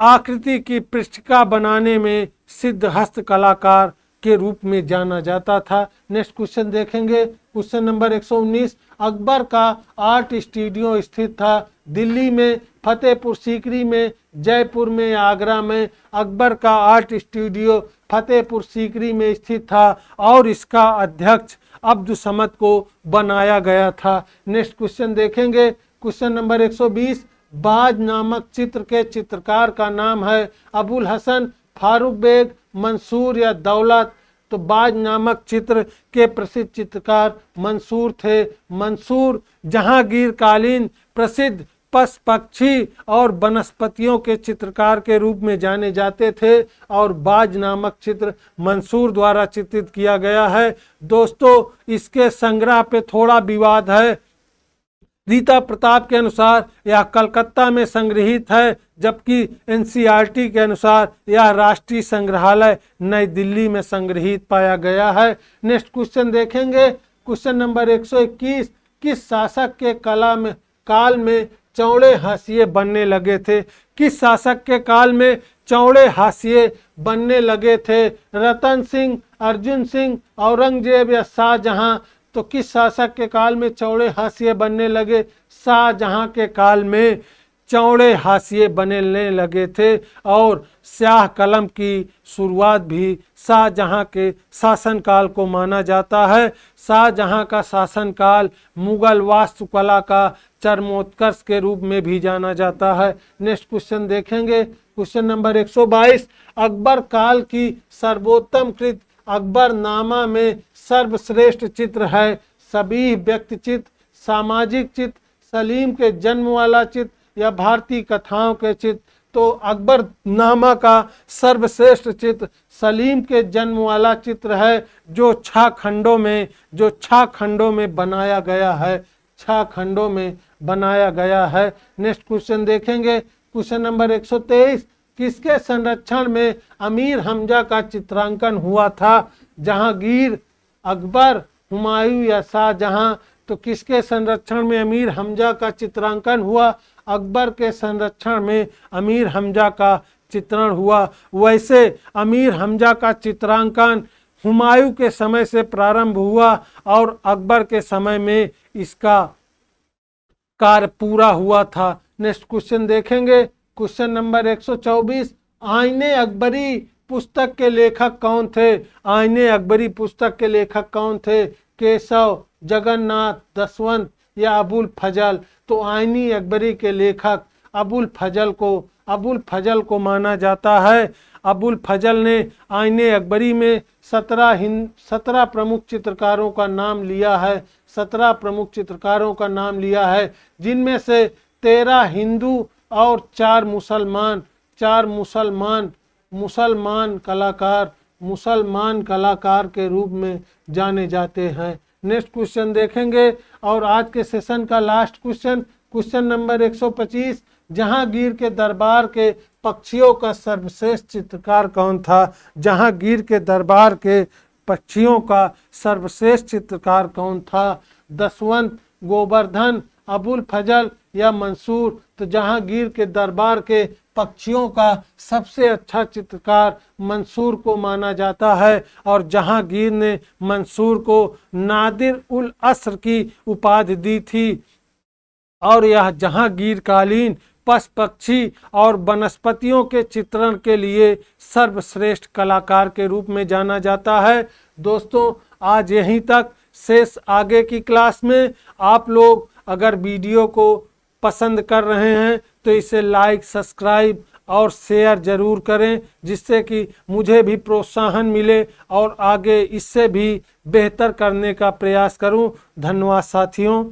आकृति की पृष्ठिका बनाने में सिद्ध हस्त कलाकार के रूप में जाना जाता था। नेक्स्ट क्वेश्चन देखेंगे, क्वेश्चन नंबर 119, अकबर का आर्ट स्टूडियो स्थित था दिल्ली में, फतेहपुर सीकरी में, जयपुर में या आगरा में? अकबर का आर्ट स्टूडियो फतेहपुर सीकरी में स्थित था, और इसका अध्यक्ष अब्दुसमद को बनाया गया था। नेक्स्ट क्वेश्चन देखेंगे, क्वेश्चन नंबर 120, बाज नामक चित्र के चित्रकार का नाम है अबुल हसन, फारूक बेग, मंसूर या दौलत? तो बाज नामक चित्र के प्रसिद्ध चित्रकार मंसूर थे। मंसूर जहांगीर कालीन प्रसिद्ध पशु पक्षी और वनस्पतियों के चित्रकार के रूप में जाने जाते थे, और बाज नामक चित्र मंसूर द्वारा चित्रित किया गया है। दोस्तों, इसके संग्रह पे थोड़ा विवाद है। रीता प्रताप के अनुसार यह कलकत्ता में संग्रहित है, जबकि एनसीईआरटी के अनुसार यह राष्ट्रीय संग्रहालय नई दिल्ली में संग्रहित पाया गया है। नेक्स्ट क्वेश्चन देखेंगे, क्वेश्चन नंबर 121, किस शासक के काल में चौड़े हाशिए बनने लगे थे? किस शासक के काल में चौड़े हाशिए बनने लगे थे? रतन सिंह, अर्जुन सिंह, औरंगजेब या शाहजहां? तो किस शासक के काल में चौड़े हाशिए बनने लगे? शाहजहां के काल में चौड़े हाशिए बनने लगे थे, और स्याह कलम की शुरुआत भी शाहजहां के शासनकाल को माना जाता है। शाहजहां का शासनकाल मुगल वास्तुकला का चरमोत्कर्ष के रूप में भी जाना जाता है। नेक्स्ट क्वेश्चन देखेंगे, क्वेश्चन नंबर 122, अकबर काल की सर्वोत्तम कृत अकबरनामा में सर्वश्रेष्ठ चित्र है सबीह व्यक्ति चित्र, सामाजिक चित्र, सलीम के जन्म वाला चित्र या भारतीय कथाओं के चित्र? तो अकबरनामा का सर्वश्रेष्ठ चित्र सलीम के जन्म वाला चित्र है, जो 6 खंडों में बनाया गया है, 6 खंडों में बनाया गया है। नेक्स्ट क्वेश्चन देखेंगे, क्वेश्चन नंबर 123, किसके संरक्षण में अमीर हमजा का चित्रांकन हुआ था? जहांगीर, अकबर, हुमायूं या शाहजहां? तो किसके संरक्षण में अमीर हमजा का चित्रांकन हुआ? अकबर के संरक्षण में अमीर हमजा का चित्रण हुआ। वैसे अमीर हमजा का चित्रांकन हुमायूं के समय से प्रारंभ हुआ और अकबर के समय में इसका कार्य पूरा हुआ था। नेक्स्ट क्वेश्चन देखेंगे, क्वेश्चन नंबर 124। आईने अकबरी पुस्तक के लेखक कौन थे? आईने अकबरी पुस्तक के लेखक कौन थे? केशव, जगन्नाथ, दसवंत या अबुल फजल? तो आईनी अकबरी के लेखक अबुल फजल को माना जाता है। अबुल फजल ने आईने अकबरी में 17 प्रमुख चित्रकारों का नाम लिया है। 17 प्रमुख चित्रकारों का नाम लिया है, जिनमें से 13 हिंदू और 4 मुसलमान कलाकार के रूप में जाने जाते हैं। नेक्स्ट क्वेश्चन देखेंगे और आज के सेशन का लास्ट क्वेश्चन नंबर 125। जहांगीर के दरबार के पक्षियों का सर्वश्रेष्ठ चित्रकार कौन था? जहांगीर के दरबार के पक्षियों का सर्वश्रेष्ठ चित्रकार कौन था? दसवंत, गोवर्धन, अबुल फजल या मंसूर? तो जहांगीर के दरबार के पक्षियों का सबसे अच्छा चित्रकार मंसूर को माना जाता है और जहांगीर ने मंसूर को नादिर उल असर की उपाधि दी थी और यह जहांगीर कालीन पशु पक्षी और वनस्पतियों के चित्रण के लिए सर्वश्रेष्ठ कलाकार के रूप में जाना जाता है। दोस्तों, आज यहीं तक शेष आगे की क्लास में आप लोग अगर वीडियो को पसंद कर रहे हैं तो इसे लाइक, सब्सक्राइब और शेयर जरूर करें, जिससे कि मुझे भी प्रोत्साहन मिले और आगे इससे भी बेहतर करने का प्रयास करूं। धन्यवाद साथियों।